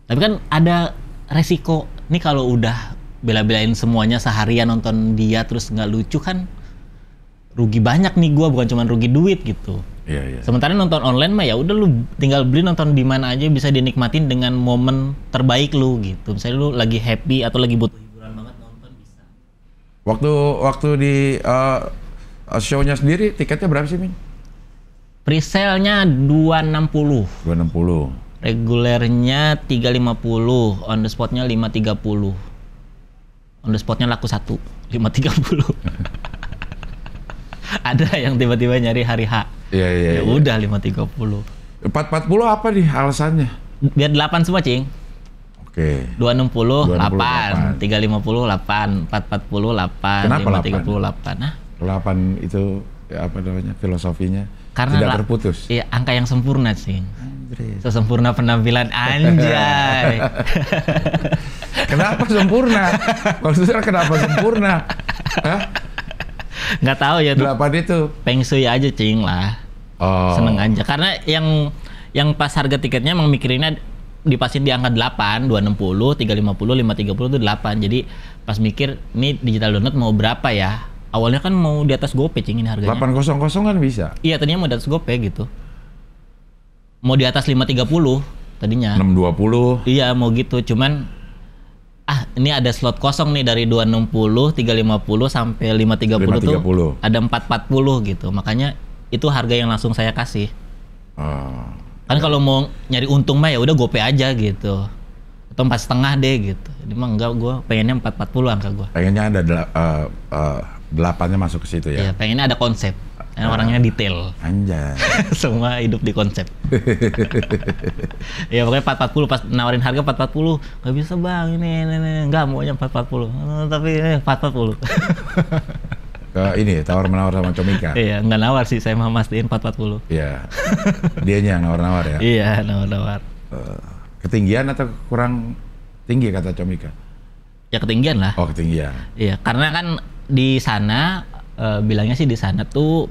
Tapi kan ada resiko. Nih kalau udah bela-belain semuanya seharian nonton dia terus nggak lucu kan rugi banyak nih gua, bukan cuma rugi duit gitu. Iya. Sementara nonton online mah ya udah lu tinggal beli nonton di mana aja bisa dinikmatin dengan momen terbaik lu gitu. Misalnya lu lagi happy atau lagi butuh hiburan banget nonton bisa. Waktu di show-nya sendiri tiketnya berapa sih, Min? Presale-nya 260. 260. Regulernya 350, on the spot-nya 530. On the spot-nya laku 1, 530. Ada yang tiba-tiba nyari hari H. Iya. Ya udah 530. 440 apa nih alasannya? Biar 8 semua, Cing. Oke. 260 8, 350 8, 440 8, Kenapa 530 8. Nah, 8 itu ya apa namanya? Filosofinya karena tidak terputus. Iya, angka yang sempurna, Cing. Anjir. Sesempurna penampilan anjay. Kenapa sempurna? Maksudnya kenapa sempurna? Hah? Nggak tahu ya, 8 itu. Feng Shui aja, Cing lah. Oh. Seneng aja karena yang pas harga tiketnya emang mikirinnya dipasin di angka 8, 260, 350, 530 itu 8. Jadi pas mikir ini digital download mau berapa ya? Awalnya kan mau di atas GoPay, Cing, ini harganya. 800 kan bisa. Iya, tadinya mau di atas GoPay gitu. Mau di atas 530 tadinya. 620. Iya, mau gitu. Cuman ini ada slot kosong nih dari 260, 350 sampai 530 tuh ada 440 gitu. Makanya itu harga yang langsung saya kasih. Kan kalau mau nyari untung mah ya udah GoPay aja gitu. Atau 4,5 deh gitu. Ini mah enggak, gue pengennya 440 angka gue. Pengennya ada 8-nya masuk ke situ ya. Iya, pengennya ada konsep. Karena orangnya detail. Anjay. Semua hidup di konsep. Ya pokoknya 440 pas nawarin harga 440. Nggak bisa bang, ini. Nggak, maunya 440. Tapi 440. Ke ini, tawar-menawar sama Comika. Iya, nggak nawar sih, saya mah mastiin 440. Iya. Dianya yang nawar-nawar ya? Iya, nawar-nawar. Ketinggian atau kurang tinggi kata Comika? Ya ketinggian lah. Oh, ketinggian. Iya, karena kan di sana bilangnya sih di sana tuh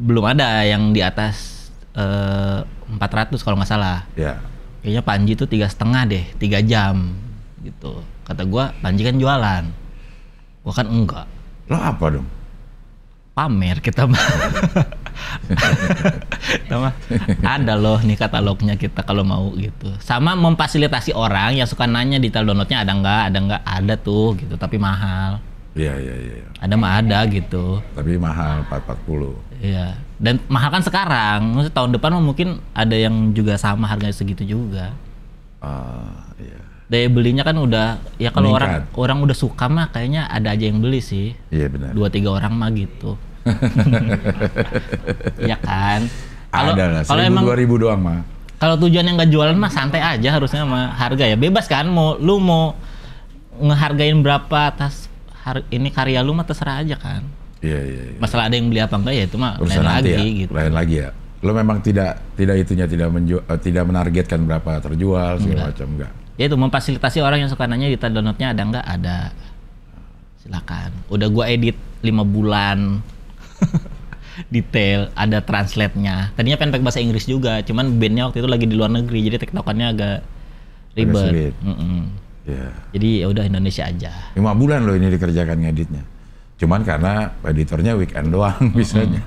belum ada yang di atas 400 kalau nggak salah. Ya. Kayaknya Panji tuh 3,5 deh, 3 jam gitu. Kata gua, Panji kan jualan. Gua kan enggak. Lo apa dong? Pamer kita mah. Kita mah ada loh nih katalognya kita kalau mau gitu. Sama memfasilitasi orang yang suka nanya detail downloadnya ada nggak, ada tuh gitu, tapi mahal. Iya. Ada mah ada gitu. Tapi mahal 440. Iya. Dan mahal kan sekarang. Maksudnya tahun depan mungkin ada yang juga sama harganya segitu juga. Iya. Daya belinya kan udah ya kalau Meningkat. orang udah suka mah kayaknya ada aja yang beli sih. Iya benar. 2-3 orang mah gitu. Iya kan? Ada lah, 1.000 2.000 doang mah. Kalau tujuannya nggak jualan mah santai aja harusnya mah harga ya bebas kan. Lu mau ngehargain berapa atas ini karya lu mah terserah aja kan. Iya. Masalah ada yang beli apa enggak ya itu mah Urusan lain nanti lagi ya, gitu. lain lagi ya. Lo memang tidak tidak menargetkan berapa terjual segala macam enggak. Ya itu memfasilitasi orang yang suka nanya detail downloadnya ada enggak, ada. Silakan. Udah gua edit 5 bulan. Detail, ada translate-nya. Tadinya pengen pakai bahasa Inggris juga, cuman bandnya waktu itu lagi di luar negeri, jadi tektokannya agak ribet. Iya. Jadi ya udah Indonesia aja. 5 bulan loh ini dikerjakan ngeditnya. Cuman karena editornya weekend doang bisanya.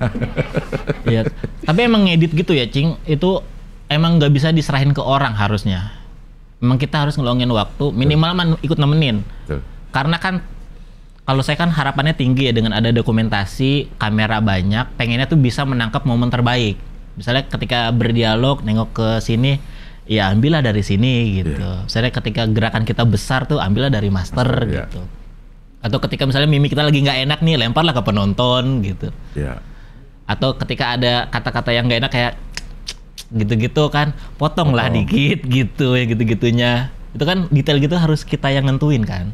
Iya. Tapi emang ngedit gitu ya, Cing. Itu emang nggak bisa diserahin ke orang harusnya. Emang kita harus ngeluangin waktu, minimal ikut nemenin. Betul. Karena kan kalau saya kan harapannya tinggi ya dengan ada dokumentasi, kamera banyak, pengennya tuh bisa menangkap momen terbaik. Misalnya ketika berdialog, nengok ke sini, ya ambillah dari sini gitu. Misalnya ketika gerakan kita besar tuh ambillah dari master gitu. Atau ketika misalnya mimik kita lagi nggak enak nih, lemparlah ke penonton gitu. Atau ketika ada kata-kata yang nggak enak kayak gitu-gitu kan, potonglah dikit gitu ya gitu-gitunya. Itu kan detail gitu harus kita yang nentuin kan.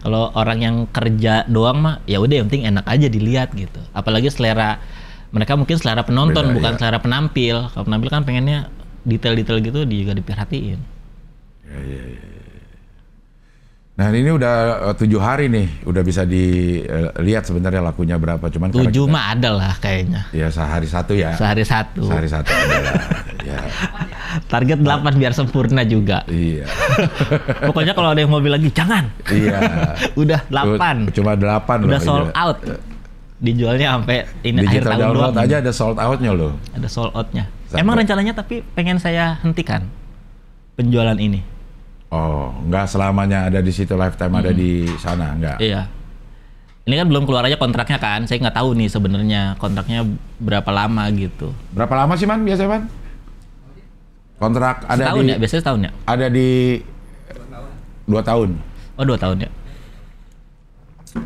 Kalau orang yang kerja doang mah ya udah yang penting enak aja dilihat gitu. Apalagi selera mereka mungkin selera penonton bukan selera penampil. Kalau penampil kan pengennya detail-detail gitu juga diperhatiin. Nah ini udah 7 hari nih, udah bisa dilihat sebenarnya lakunya berapa. Cuman 7 mah ada lah kayaknya. Ya sehari satu ya. Sehari satu adalah. Ya. Target 8 biar sempurna juga. Iya. Pokoknya kalau ada yang mau bilang lagi jangan. Iya. Udah 8. Cuma 8 udah sold out. Dijualnya sampai ini akhir tahun download aja ada sold outnya loh. Ada sold outnya. Emang rencananya tapi pengen saya hentikan penjualan ini. Oh, nggak selamanya ada di situ lifetime ada di sana, nggak? Iya. Ini kan belum keluar aja kontraknya kan. Saya nggak tahu nih sebenarnya kontraknya berapa lama gitu. Berapa lama sih Man biasanya Man? Kontrak ada setahun di... ya? Biasanya setahun ya? Ada di 2 tahun. Oh 2 tahun ya?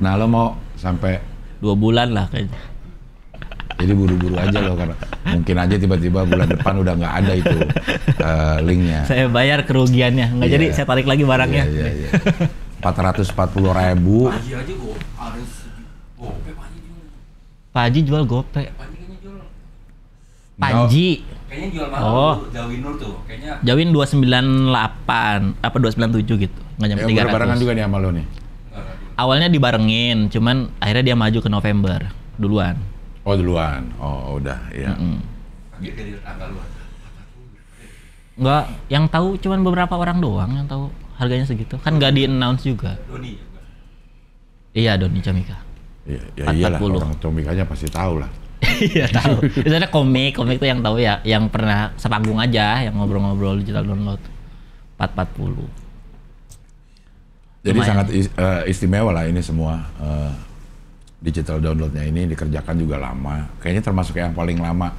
Nah lo mau sampai 2 bulan lah kayaknya. Jadi buru-buru aja loh karena mungkin aja tiba-tiba bulan depan udah nggak ada itu linknya. Saya bayar kerugiannya, nggak jadi saya tarik lagi barangnya. 440.000. Paji aja kok harus gope Paji jual. Paji jual gope. Paji kayaknya jual. Panji. Kayaknya jual mahal. Oh. Jawin Nur tuh. Kayaknya. Jawin 298 apa 297 gitu. Nggak nyampe 300. Barengan juga nih sama lo nih. Awalnya dibarengin, cuman akhirnya dia maju ke November duluan. Oh duluan. Oh udah ya. Dari tanggal luar. Enggak, yang tahu cuman beberapa orang doang yang tahu harganya segitu. Kan nggak di-announce juga. Doni. Iya, Doni Comika. Iya, ya iyalah orang Comikanya pasti tahu lah. Iya tahu. Misalnya komik tuh yang tahu ya, yang pernah sepanggung aja, yang ngobrol-ngobrol digital download 440. Jadi lumayan. Sangat istimewa lah ini semua. Digital downloadnya ini dikerjakan juga lama. Kayaknya termasuk yang paling lama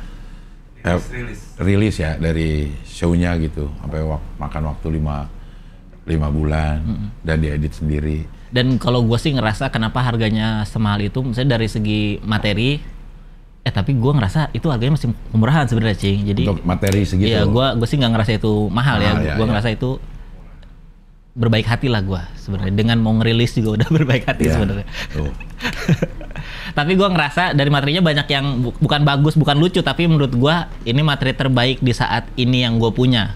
rilis ya dari show-nya gitu. Sampai makan waktu 5 bulan dan diedit sendiri. Dan kalau gue sih ngerasa kenapa harganya semahal itu, misalnya dari segi materi, tapi gue ngerasa itu harganya masih kemurahan sebenarnya Cing. Jadi untuk materi segitu. Iya, gue sih nggak ngerasa itu mahal ya. Gue ngerasa itu berbaik hati lah gue sebenarnya. Dengan mau ngerilis juga udah berbaik hati sebenarnya. Tapi gue ngerasa dari materinya banyak yang bukan bagus, bukan lucu, tapi menurut gue ini materi terbaik di saat ini yang gue punya.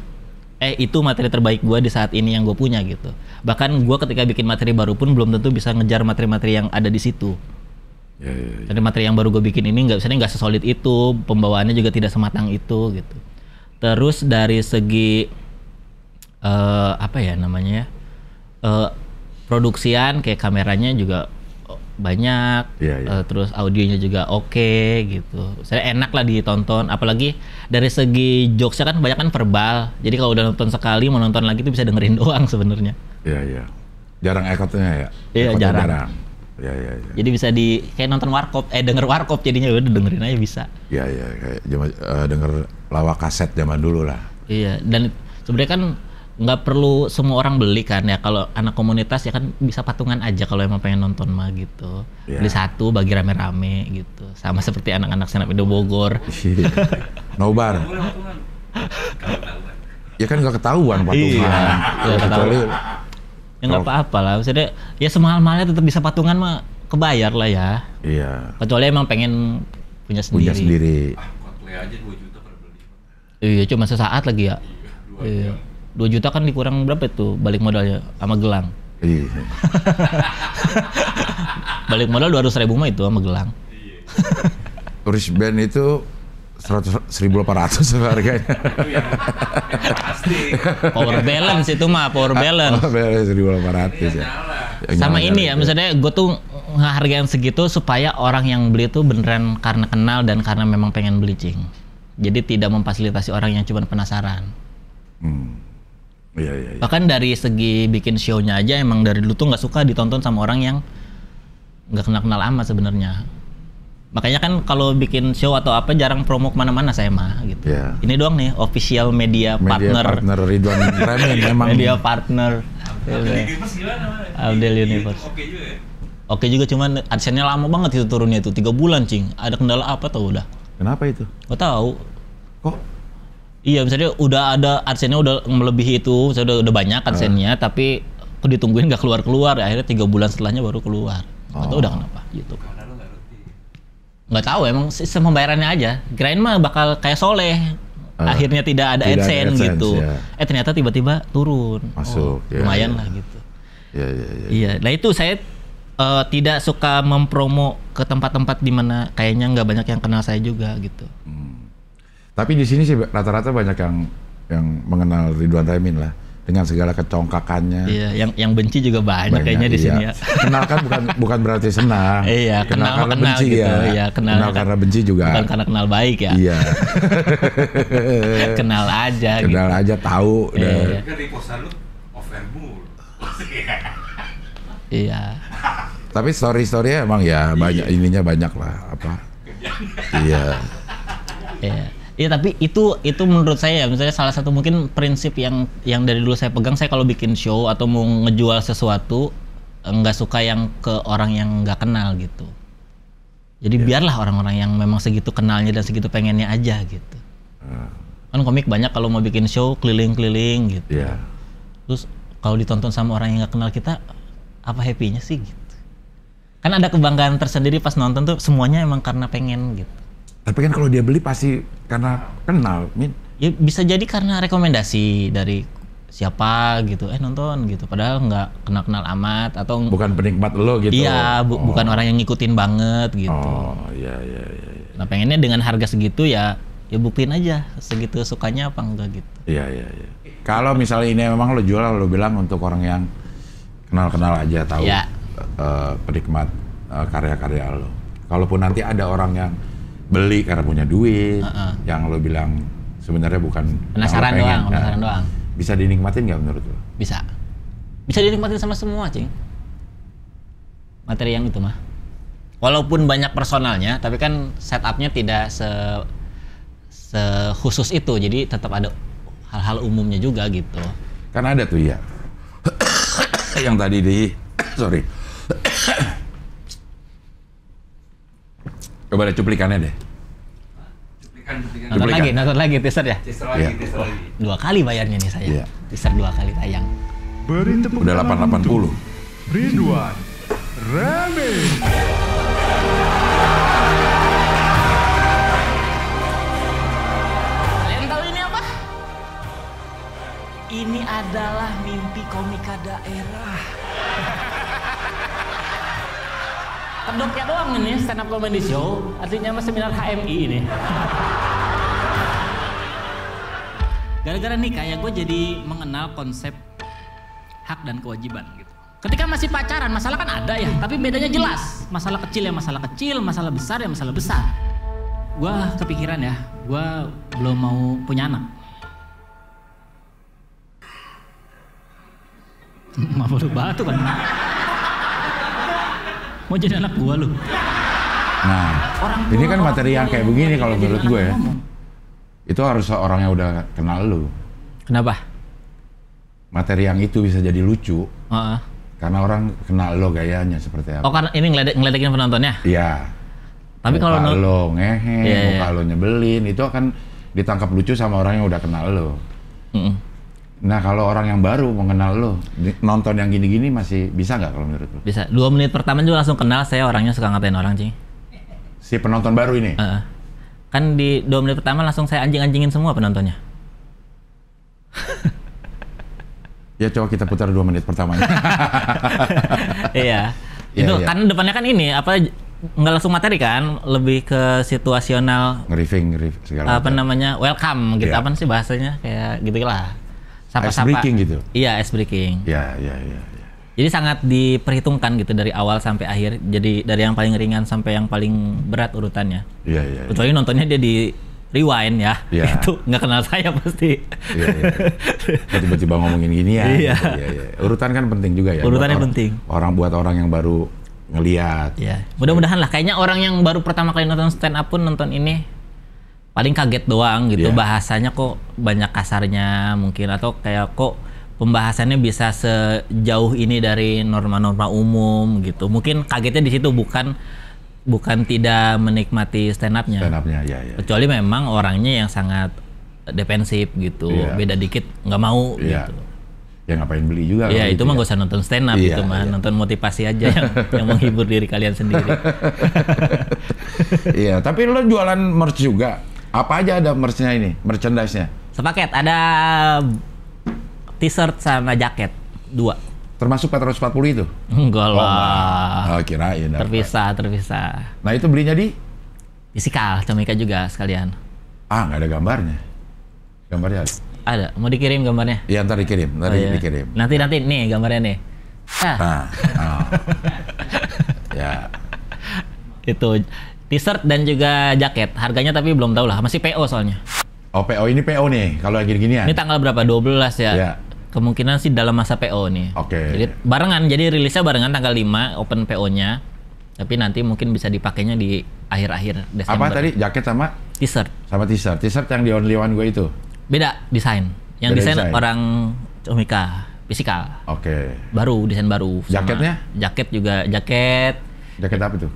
Itu materi terbaik gue di saat ini yang gue punya gitu. Bahkan gue ketika bikin materi baru pun belum tentu bisa ngejar materi-materi yang ada di situ. Jadi materi yang baru gue bikin ini nggak sesolid itu, pembawaannya juga tidak sematang itu gitu. Terus dari segi produksian kayak kameranya juga banyak, terus audionya juga oke gitu. Saya enak lah ditonton, apalagi dari segi jokesnya kan banyak kan verbal. Jadi kalau udah nonton sekali mau nonton lagi tuh bisa dengerin doang sebenarnya. Iya. Jarang ekotnya ya. Iya jarang. Iya. Jadi bisa kayak nonton warkop, denger warkop jadinya udah dengerin aja bisa. Iya kayak denger lawak kaset zaman dulu lah. Iya, dan sebenarnya kan nggak perlu semua orang beli kan ya. Kalau anak komunitas ya kan bisa patungan aja kalau emang pengen nonton mah gitu. Beli satu bagi rame-rame gitu. Sama seperti anak-anak stand up Indo Bogor. Nobar. Ya kan nggak ketahuan patungan. Iya, kecuali ya nggak apa-apa lah. Maksudnya ya semahal-mahalnya tetap bisa patungan mah kebayar lah ya. Iya. Kecuali emang pengen punya sendiri. Kotle aja 2 juta per beli. Iya, cuma sesaat lagi ya. Iya. 2 juta kan dikurang berapa itu balik modalnya sama gelang. Iya. Balik modal 200.000 mah itu sama gelang. Wristband itu 1.800 harganya. Pasti. Power balance itu mah, power balance. Oh, 1.800 ya. Sama ini ya, misalnya gue tuh ngehargain segitu supaya orang yang beli tuh beneran karena kenal dan karena memang pengen beli Cing. Jadi tidak memfasilitasi orang yang cuma penasaran. Iya. Bahkan dari segi bikin show-nya aja emang dari dulu tuh nggak suka ditonton sama orang yang nggak kenal-kenal amat sebenarnya. Makanya kan kalau bikin show atau apa jarang promo kemana-mana saya mah gitu. Iya. Ini doang nih official media partner Ridwan Ramil memang. media partner Universe gimana? Abdel Universe. Oke juga ya? Oke juga cuman AdSense-nya lama banget itu turunnya itu 3 bulan cing. Ada kendala apa tuh udah? Kenapa itu? Gak tahu. Kok Iya misalnya udah ada AdSense-nya udah melebihi itu, misalnya udah banyak AdSense-nya tapi kok ditungguin gak keluar-keluar akhirnya 3 bulan setelahnya baru keluar. Gak tahu udah kenapa YouTube. Nggak tahu emang sistem pembayarannya aja. Kirain mah bakal kayak Soleh. Akhirnya tidak ada tidak ada AdSense AdSense, gitu. ya. Ternyata tiba-tiba turun. Masuk, ya, lumayan ya. lah gitu. ya. Iya, nah itu saya tidak suka mempromo ke tempat-tempat di mana kayaknya nggak banyak yang kenal saya juga gitu. Tapi di sini sih rata-rata banyak yang mengenal Ridwan Ramil lah dengan segala kecongkakannya. Iya, yang benci juga banyak kayaknya di sini ya. Kenal kan bukan berarti senang. Iya, kenal karena kenal benci gitu. ya. Iya, kenal karena benci juga. Bukan karena kenal baik ya. Iya. Kenal aja gitu. Kenal aja tahu. Iya. Kan reposan lu over mulu. Iya. Tapi story-storynya emang ya banyak ininya banyak lah apa. Iya. Iya. Iya tapi itu menurut saya ya misalnya salah satu mungkin prinsip yang dari dulu saya pegang, saya kalau bikin show atau mau ngejual sesuatu nggak suka yang ke orang yang nggak kenal gitu. Jadi biarlah orang-orang yang memang segitu kenalnya dan segitu pengennya aja gitu. Kan komik banyak kalau mau bikin show keliling-keliling gitu. Iya. Terus kalau ditonton sama orang yang nggak kenal kita apa happy-nya sih gitu. Kan ada kebanggaan tersendiri pas nonton tuh semuanya emang karena pengen gitu. Tapi kan kalau dia beli pasti karena kenal, Min. Ya bisa jadi karena rekomendasi dari siapa gitu, nonton gitu. Padahal nggak kenal-kenal amat atau Bukan penikmat lo gitu. Iya, bukan orang yang ngikutin banget gitu. Oh, iya. Nah pengennya dengan harga segitu ya buktiin aja segitu sukanya apa enggak gitu. Iya. Kalau misalnya ini memang lo jual, lo bilang untuk orang yang kenal-kenal aja, tahu Iya. penikmat karya-karya lo. Kalaupun nanti ada orang yang beli karena punya duit, yang lo bilang sebenarnya bukan Penasaran yang lo pengen, doang. bisa dinikmatin nggak menurut lo? Bisa dinikmatin sama semua, Cing. Materi yang itu mah. Walaupun banyak personalnya, tapi kan setupnya tidak sekhusus itu, jadi tetap ada hal-hal umumnya juga gitu. Kan ada tuh ya, yang tadi sorry. Coba ada cuplikannya deh. Cuplikan. Nonton lagi teaser ya. Teaser Iya. lagi. 2 kali bayarnya nih saya. Iya. Teaser 2 kali tayang. Beri tepuk Udah tangan 880. untuk Ridwan Ramil. Kalian tahu ini apa? Ini adalah mimpi komika daerah. Kedoknya doang ini stand up comedy show, artinya mah seminar HMI ini. Gara-gara nih kayak gue jadi mengenal konsep hak dan kewajiban gitu. Ketika masih pacaran, masalah kan ada ya, tapi bedanya jelas. Masalah kecil ya masalah kecil, masalah besar ya masalah besar. Gue kepikiran ya, gue belum mau punya anak. Maaf lu batu kan. Mau jadi anak gua lu. Nah, ini kan materi yang kayak begini kalau menurut gue ya. Itu harus orang yang udah kenal lu. Kenapa? Materi yang itu bisa jadi lucu. Heeh. Karena orang kenal lo gayanya seperti apa. Oh karena ini ngeledekin penontonnya? Iya. Tapi kalau muka lo ngehe, Iya, muka lo nyebelin, itu akan ditangkap lucu sama orang yang udah kenal lo. Nah kalau orang yang baru mengenal lo, nonton yang gini-gini masih bisa nggak kalau menurut lo? bisa. 2 menit pertama juga langsung kenal, saya orangnya suka ngatain orang, Cing. Si penonton baru ini? Heeh. Kan di 2 menit pertama langsung saya anjing-anjingin semua penontonnya. Ya coba kita putar 2 menit pertamanya. Iya. Iya, Itu iya. kan depannya kan ini apa nggak langsung materi kan, lebih ke situasional Nge-riffing segala apa macam. namanya welcome gitu. Iya. Apa sih bahasanya kayak gitu lah. Ice breaking gitu? Iya, ice breaking. Ya. Jadi sangat diperhitungkan gitu dari awal sampai akhir. Jadi dari yang paling ringan sampai yang paling berat urutannya. Iya. Kecuali nontonnya dia di rewind ya. Iya. Itu nggak kenal saya pasti. Iya. Tiba-tiba ngomongin gini ya. Iya. Urutan kan penting juga ya. Urutannya Buat penting. Buat orang yang baru ngelihat. Ya, mudah-mudahan lah. Kayaknya orang yang baru pertama kali nonton stand up pun nonton ini paling kaget doang gitu. Iya. Bahasanya kok banyak kasarnya mungkin, atau kayak kok pembahasannya bisa sejauh ini dari norma-norma umum gitu. Mungkin kagetnya di situ, bukan tidak menikmati stand up-nya. Stand up-nya, ya. Kecuali memang orangnya yang sangat defensif gitu. Iya. Beda dikit nggak mau Iya. gitu. Ya ngapain beli juga. Iya, kalau itu gitu mah ya. gak usah nonton stand up, Iya, itu mah iya. nonton motivasi aja yang menghibur diri kalian sendiri. Iya, tapi lo jualan merch juga. Apa aja ada merch-nya ini, merchandise-nya? Sepaket, ada t-shirt sama jaket, 2. Termasuk 440 itu? Enggak Oh, lah. oh, kirain. Terpisah. Nah, itu belinya di? Fisikal, Comika juga sekalian. Ah, nggak ada gambarnya. Gambarnya ada? Ada, mau dikirim gambarnya? Iya, ntar dikirim. Oh, iya. Dikirim. Nanti nih gambarnya nih. Nah, oh. Ya. Itu t-shirt dan juga jaket. Harganya tapi belum tahu lah, masih PO soalnya. Oh, PO ini PO nih, kalau yang gini-ginian. Ini tanggal berapa? 12 ya. Iya. Kemungkinan sih dalam masa PO nih. Oke. Jadi barengan, jadi rilisnya barengan tanggal 5 open PO-nya. Tapi nanti mungkin bisa dipakainya di akhir-akhir Desember. Apa tadi? Jaket sama? T-shirt. Sama t-shirt. T-shirt yang di Only One gue itu? Beda desain. Yang Beda desain desain. orang Comika, fisikal. Oke. Baru, desain baru. Sama Jaketnya? Jaket juga, jaket Jaket apa tuh?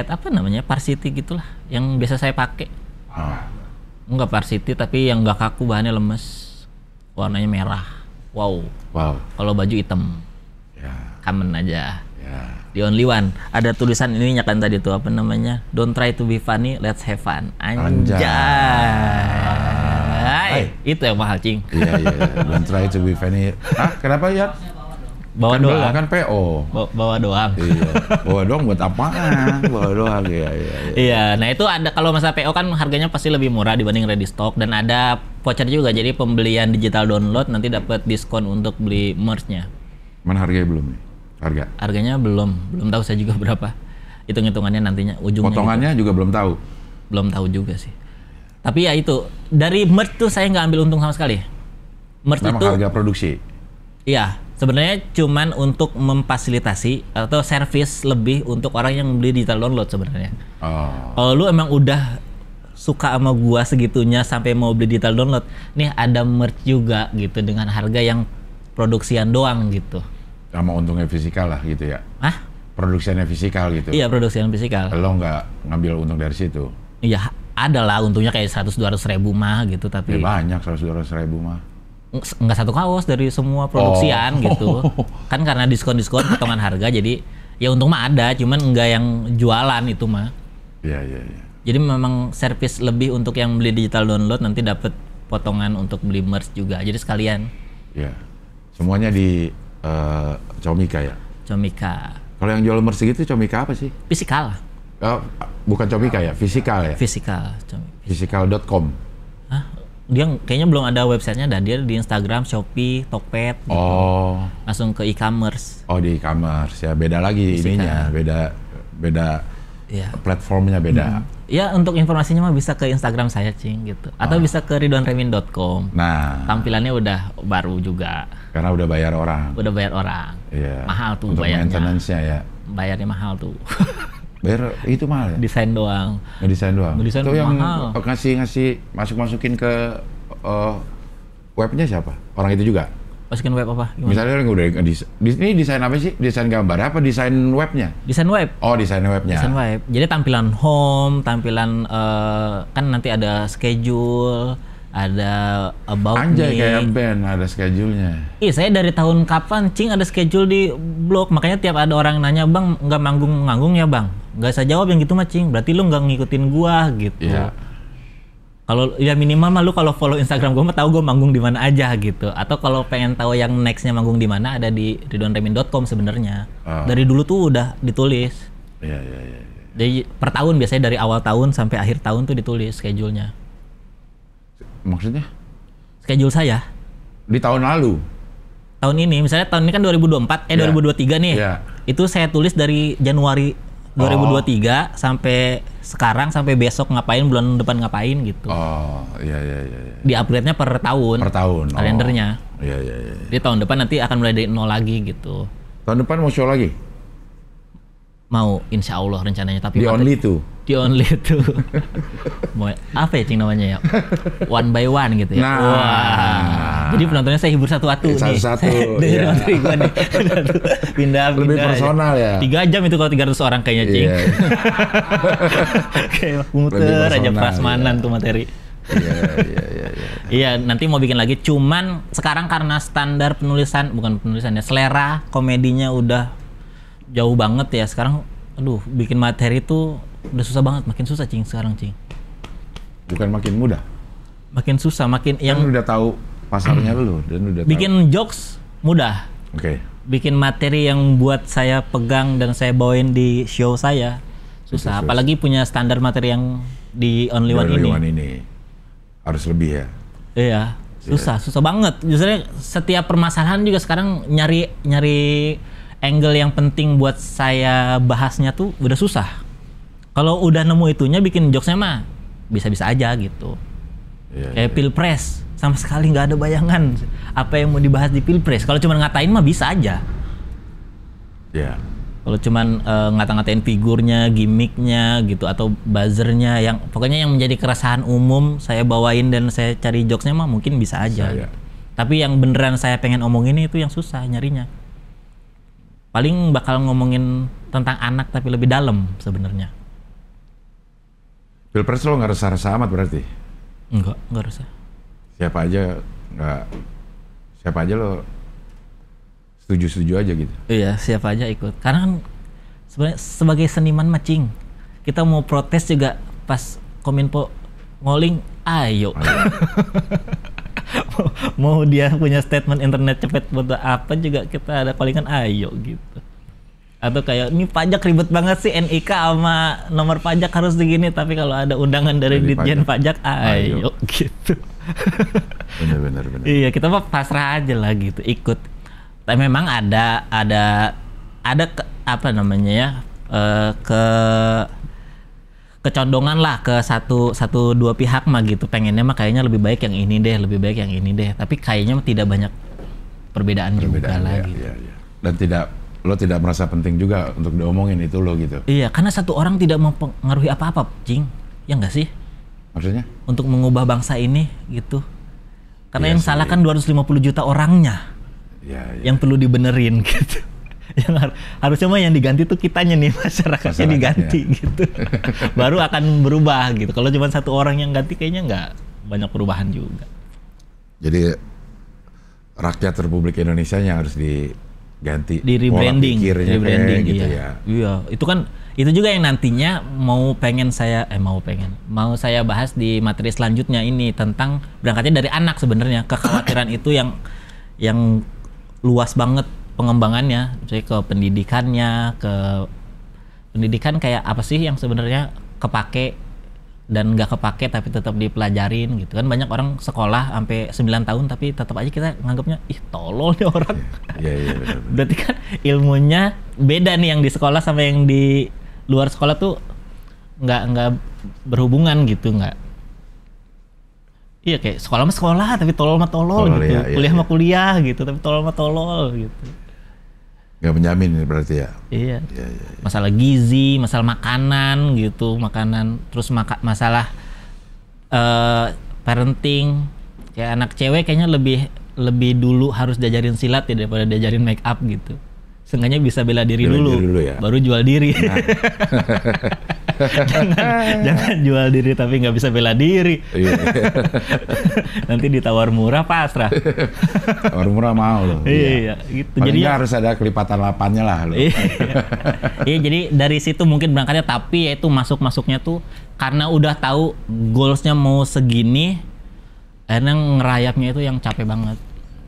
apa namanya? Varsity gitulah. Yang biasa saya pakai. Oh. Enggak varsity tapi yang enggak kaku, bahannya lemes. Warnanya merah. Wow. Wow. Kalau baju hitam. Ya. Common aja. Ya. Di Only One ada tulisan ininya kan tadi tuh, apa namanya? Don't try to be funny, let's have fun. Anjay. Itu yang mahal, Cing. Iya. Don't try to be funny. Hah? Kenapa ya? Bawa Kan doang. kan PO. Bawa doang. Iya. Bawa doang buat apaan? Bawa doang. Iya. Iya, nah itu ada, kalau masa PO kan harganya pasti lebih murah dibanding ready stock, dan ada voucher juga. Jadi pembelian digital download nanti dapat diskon untuk beli merch-nya. Mana harganya belum nih? Harga? Harganya belum tahu saya juga berapa. Hitung-hitungannya nantinya ujungnya. Potongannya juga belum tahu. Belum tahu juga sih. Tapi ya itu, dari merch tuh saya nggak ambil untung sama sekali. Merch Memang itu harga produksi. iya, sebenarnya cuman untuk memfasilitasi atau servis lebih untuk orang yang beli digital download sebenarnya. Oh. Kalau lu emang udah suka sama gua segitunya sampai mau beli digital download, nih ada merch juga gitu dengan harga yang produksian doang gitu. Sama untungnya fisikal lah gitu ya. Hah? Produksiannya fisikal gitu. Iya, produksian fisikal. Lo nggak ngambil untung dari situ. Iya, ada lah untungnya kayak 100-200 ribu mah gitu, Ya tapi banyak 100-200 ribu mah. nggak satu kaos dari semua produksian gitu. Kan karena diskon-diskon potongan harga, jadi ya untung mah ada, cuman nggak yang jualan itu mah. Iya. Jadi memang servis lebih untuk yang beli digital download, nanti dapat potongan untuk beli merch juga. Jadi sekalian. Iya. Semuanya di Comika ya. Comika. Kalau yang jual merch gitu Comika apa sih? Fisikal. Oh, bukan Comika ya, fisikal ya. Fisikal. Comika. Fisikal.com. Hah? Dia kayaknya belum ada websitenya, dan dia di Instagram, Shopee, Tokped. Gitu. Oh. Langsung ke e-commerce. Oh, di e-commerce ya. Beda lagi Fisikal. ininya, beda Iya. platformnya beda. Ya, untuk informasinya mah bisa ke Instagram saya, Cing, gitu. Atau bisa ke ridwanremin.com. Nah, Tampilannya udah baru juga. karena udah bayar orang. Udah bayar orang. Iya. Mahal tuh Untuk bayarnya. maintenance-nya ya. Bayarnya mahal tuh. Bayar itu mahal ya? Desain doang. Ngedesain doang. Ngedesain Itu yang mahal. ngasih masukin ke webnya siapa? Orang itu juga? Masukin web apa? Gimana? Misalnya orang udah ini desain apa sih? Desain gambar apa? Desain webnya? Desain web. Oh, desain webnya. Desain web. Jadi tampilan home, tampilan kan nanti ada schedule, ada about Anjay, me. kayak band ada schedule-nya. Ih, saya dari tahun kapan, Cing, ada schedule di blog. Makanya tiap ada orang nanya, Bang, nggak manggung ya, Bang? Nggak saya jawab yang gitu mah, Cing. Berarti lu nggak ngikutin gua gitu. Iya. Kalau ya minimal mah lu kalau follow Instagram gua mah tahu gua manggung di mana aja gitu. Atau kalau pengen tahu yang nextnya manggung di mana, ada di ridwanremin.com sebenarnya. Oh. Dari dulu tuh udah ditulis. Iya. Jadi per tahun, biasanya dari awal tahun sampai akhir tahun tuh ditulis schedule-nya. Maksudnya? Schedule saya Di tahun lalu? tahun ini, misalnya tahun ini kan 2024, Iya. 2023 nih. Iya. Itu saya tulis dari Januari 2023 sampai sekarang, sampai besok ngapain, bulan depan ngapain gitu. Oh, iya. Di upgrade-nya per tahun. Per tahun. Kalendernya. Oh. Iya. Jadi tahun depan nanti akan mulai dari nol lagi gitu. Tahun depan mau show lagi? Mau, insya Allah rencananya. Tapi Di only tuh. Di only tuh. Mau apa ya Cing namanya ya? One by one gitu ya. Nah. Wah. Jadi penontonnya saya hibur satu-satu nih. Satu-satu, Dengerin iya. materi gua nih. Pindah. Lebih personal ya. 3 jam itu kalau 300 orang kayaknya Cing. Iya. Kayak Lebih muter aja personal, prasmanan iya. tuh materi. Iya. Iya, nanti mau bikin lagi. Cuman sekarang karena standar penulisan, bukan penulisan ya, selera komedinya udah jauh banget ya. Sekarang, aduh, bikin materi tuh udah susah banget. Makin susah Cing sekarang Cing. Bukan makin mudah. Makin susah, makin Yang yang udah tahu pasarnya lu dan udah bikin jokes mudah. tahu. Oke. Bikin materi yang buat saya pegang dan saya bawain di show saya susah. Susah. Apalagi punya standar materi yang di Only One Only ini. One ini harus lebih ya. Iya, susah banget. Justru setiap permasalahan juga sekarang nyari angle yang penting buat saya bahasnya tuh udah susah. Kalau udah nemu itunya bikin jokesnya mah bisa-bisa aja gitu. Iya, Kayak Pilpres, sama sekali nggak ada bayangan apa yang mau dibahas di Pilpres. Kalau cuma ngatain mah bisa aja. Iya. Kalau cuman ngata-ngatain figurnya, gimmicknya gitu atau buzzernya yang pokoknya yang menjadi keresahan umum saya bawain dan saya cari jokesnya mah mungkin bisa aja. Bisa, ya. Tapi yang beneran saya pengen omongin itu yang susah nyarinya. Paling bakal ngomongin tentang anak tapi lebih dalam sebenarnya. Pilpres lo nggak resah-resah amat berarti? Enggak usah. Siapa aja lo setuju aja gitu. Iya, siapa aja ikut. Karena kan sebenarnya sebagai seniman macing, kita mau protes juga pas Kominfo ngoling, ayo. Mau dia punya statement internet cepet buat apa juga kita ada callingan ayo gitu. Atau kayak ini pajak ribet banget sih NIK sama nomor pajak harus begini, tapi kalau ada undangan dari Ditjen Pajak ayo gitu. Bener. Iya, kita mah pasrah aja lah gitu, ikut. Tapi memang ada apa namanya ya, kecondongan lah ke satu dua pihak mah gitu, pengennya mah kayaknya lebih baik yang ini deh, tapi kayaknya tidak banyak perbedaan juga lah gitu. Iya. Dan lo tidak merasa penting juga untuk diomongin itu lo gitu. Iya, karena satu orang tidak mempengaruhi apa-apa, Cing. Ya enggak sih? Maksudnya? Untuk mengubah bangsa ini gitu. Karena Iya yang sih. salah kan 250 juta orangnya. Iya. Yang perlu dibenerin gitu. Yang harusnya mah yang diganti tuh kitanya nih, masyarakatnya diganti gitu. Baru akan berubah gitu. Kalau cuma satu orang yang ganti kayaknya nggak banyak perubahan juga. Jadi rakyat Republik Indonesia yang harus diganti Di rebranding, pola pikirnya kayak gitu iya. ya. Iya, itu juga yang nantinya mau saya bahas di materi selanjutnya ini tentang berangkatnya dari anak sebenarnya. Kekhawatiran itu yang luas banget pengembangannya, misalnya ke pendidikan kayak apa sih yang sebenarnya kepake dan nggak kepake tapi tetap dipelajarin gitu kan. Banyak orang sekolah sampai 9 tahun tapi tetap aja kita nganggapnya ih tolol nih orang. Iya benar. Berarti kan ilmunya beda nih yang di sekolah sama yang di luar sekolah tuh nggak berhubungan gitu, nggak. Iya, kayak sekolah mah sekolah tapi tolol mah tolol gitu. Iya, Kuliah mah kuliah gitu tapi tolol mah tolol gitu. Nggak menjamin berarti ya. Iya. Iya. Masalah gizi, masalah makanan gitu, terus masalah parenting. Kayak anak cewek kayaknya lebih dulu harus diajarin silat ya daripada diajarin make up gitu. Seenggaknya bisa bela diri dulu ya. baru jual diri. Nah. jangan jual diri tapi nggak bisa bela diri. Iya. Nanti ditawar murah pasrah. Orang murah mau loh. Iya, gitu. Paling Jadi nggak harus ada kelipatan lapannya lah lo. Iya, jadi dari situ mungkin berangkatnya, tapi yaitu masuknya tuh karena udah tahu goalsnya mau segini, akhirnya ngerayapnya itu yang capek banget.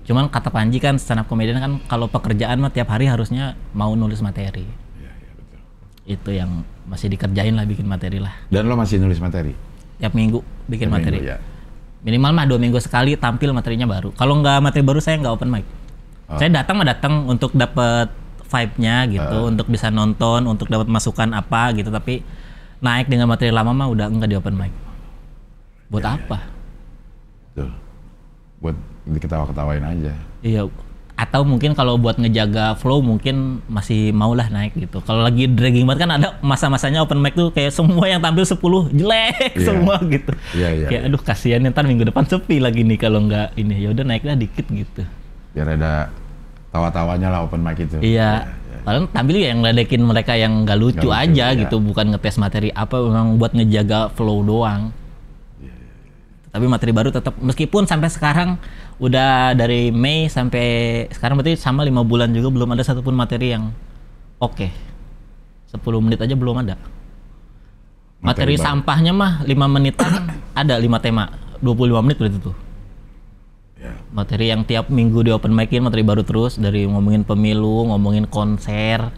Cuman kata Panji kan stand up comedian kan kalau pekerjaan mah tiap hari harusnya mau nulis materi. Iya betul. Itu yang masih dikerjain lah, bikin materi lah. Dan lo masih nulis materi? Tiap minggu bikin Tiap materi. minggu, ya. Minimal mah 2 minggu sekali tampil materinya baru. Kalau nggak materi baru saya nggak open mic. Saya datang untuk dapet vibe-nya gitu, untuk bisa nonton, untuk dapat masukan apa gitu. Tapi naik dengan materi lama mah udah nggak di open mic. Buat apa? Betul. Buat diketawa-ketawain aja. Iya, Atau mungkin kalau buat ngejaga flow mungkin masih maulah naik gitu. Kalau lagi dragging banget kan ada masa-masanya open mic tuh kayak semua yang tampil 10 jelek semua gitu. Kayak aduh kasihan ntar minggu depan sepi lagi nih kalau nggak ini. Ya udah naiklah dikit gitu. Biar ada tawa-tawanya lah open mic itu. Iya. Padahal tampil ya yang ngeledekin mereka yang nggak lucu aja gitu, bukan ngetes materi apa, memang buat ngejaga flow doang. Tapi materi baru tetap, meskipun sampai sekarang udah dari Mei sampai sekarang berarti sama 5 bulan juga belum ada satupun materi yang oke. 10 menit aja belum ada. Materi sampahnya mah 5 menitan ada 5 tema, 25 menit berarti tuh. Materi yang tiap minggu di open mic-in materi baru terus, dari ngomongin pemilu, ngomongin konser,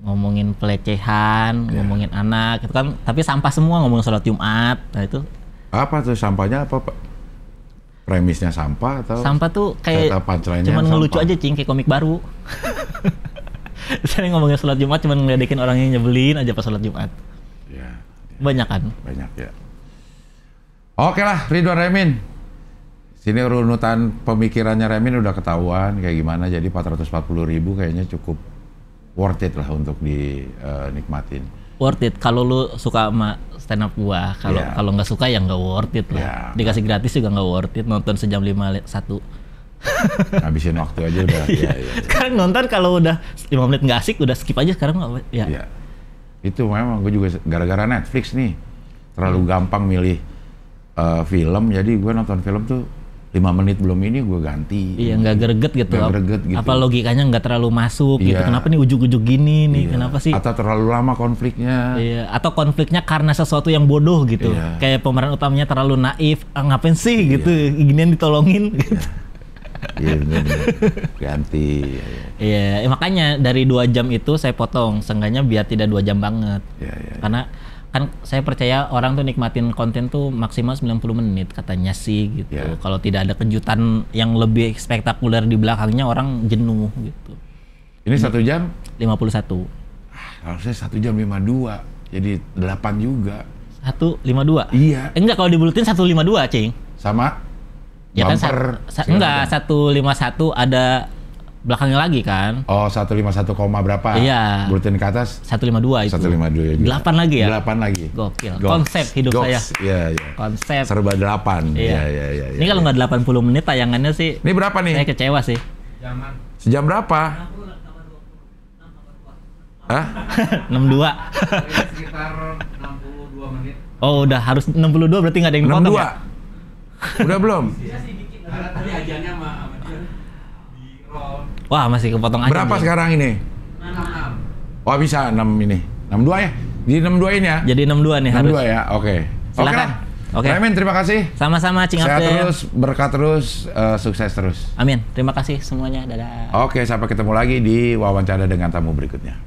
ngomongin pelecehan, ngomongin anak, itu kan, tapi sampah semua, ngomongin sholat Jumat, nah itu. Apa tuh sampahnya apa Pak? Premisnya sampah atau? Sampah tuh kayak cuman ngelucu aja cing, kayak komik baru. Misalnya ngomongin sholat Jumat cuman ngeledekin orang yang nyebelin aja pas sholat Jumat. Ya. Banyak kan? Banyak ya. Oke lah Ridwan Remin. Sini runutan pemikirannya Remin udah ketahuan kayak gimana, jadi 440.000 kayaknya cukup worth it lah untuk dinikmatin. Worth it kalau lu suka sama stand up gua. Kalau nggak suka ya nggak worth it lah. Dikasih gratis juga nggak worth it, nonton sejam 5 satu. Habisin waktu aja udah. ya. Sekarang nonton kalau udah 5 menit nggak asik udah skip aja sekarang nggak. Ya. Itu memang gue juga gara-gara Netflix nih terlalu gampang milih film, jadi gue nonton film tuh 5 menit belum ini gue ganti. Iya, nggak greget gitu. Apa logikanya nggak terlalu masuk gitu. Kenapa nih ujug-ujug gini nih? Kenapa sih? Atau terlalu lama konfliknya. Iya, atau konfliknya karena sesuatu yang bodoh gitu. Kayak pemeran utamanya terlalu naif, ngapain sih gitu, ginian ditolongin gitu. Iya, bener. Ganti. Iya, makanya dari 2 jam itu saya potong, seenggaknya biar tidak 2 jam banget. Karena kan saya percaya orang tuh nikmatin konten tuh maksimal 90 menit katanya sih gitu. Kalau tidak ada kejutan yang lebih spektakuler di belakangnya orang jenuh gitu. Ini 1 jam? 51. Harusnya 1 jam 52. Jadi 8 juga. 152? Iya. Enggak, kalau dibuletin 152, Cing. Sama? Ya kan enggak, 151 ada belakangnya lagi kan. Oh, 151, berapa? Iya. Buletin ke atas? 152 itu. 152 juga. 8 lagi ya? 8 lagi. Gokil. Konsep hidup saya. Iya. Konsep. Serba 8. Iya. Ini kalau nggak 80 menit tayangannya sih. Ini berapa nih? Saya kecewa sih. Sejam berapa? Hah? 62. Sekitar 62 menit. Oh, udah harus 62 berarti nggak ada yang dipotong ya? 62? Udah belum? Karena tadi ajannya sama dia di roll. Wah, masih kepotong aja. Berapa sekarang ini? 66. Oh, bisa 6 ini. 62 ya? Di 62 ini ya? Jadi 62 nih 62 harus. ya? Oke. Silakan. Oke. Remin, terima kasih. Sama-sama Cing Sehat Abdel. terus, berkah terus, sukses terus. Amin. Terima kasih semuanya. Dadah. Oke, sampai ketemu lagi di wawancara dengan tamu berikutnya.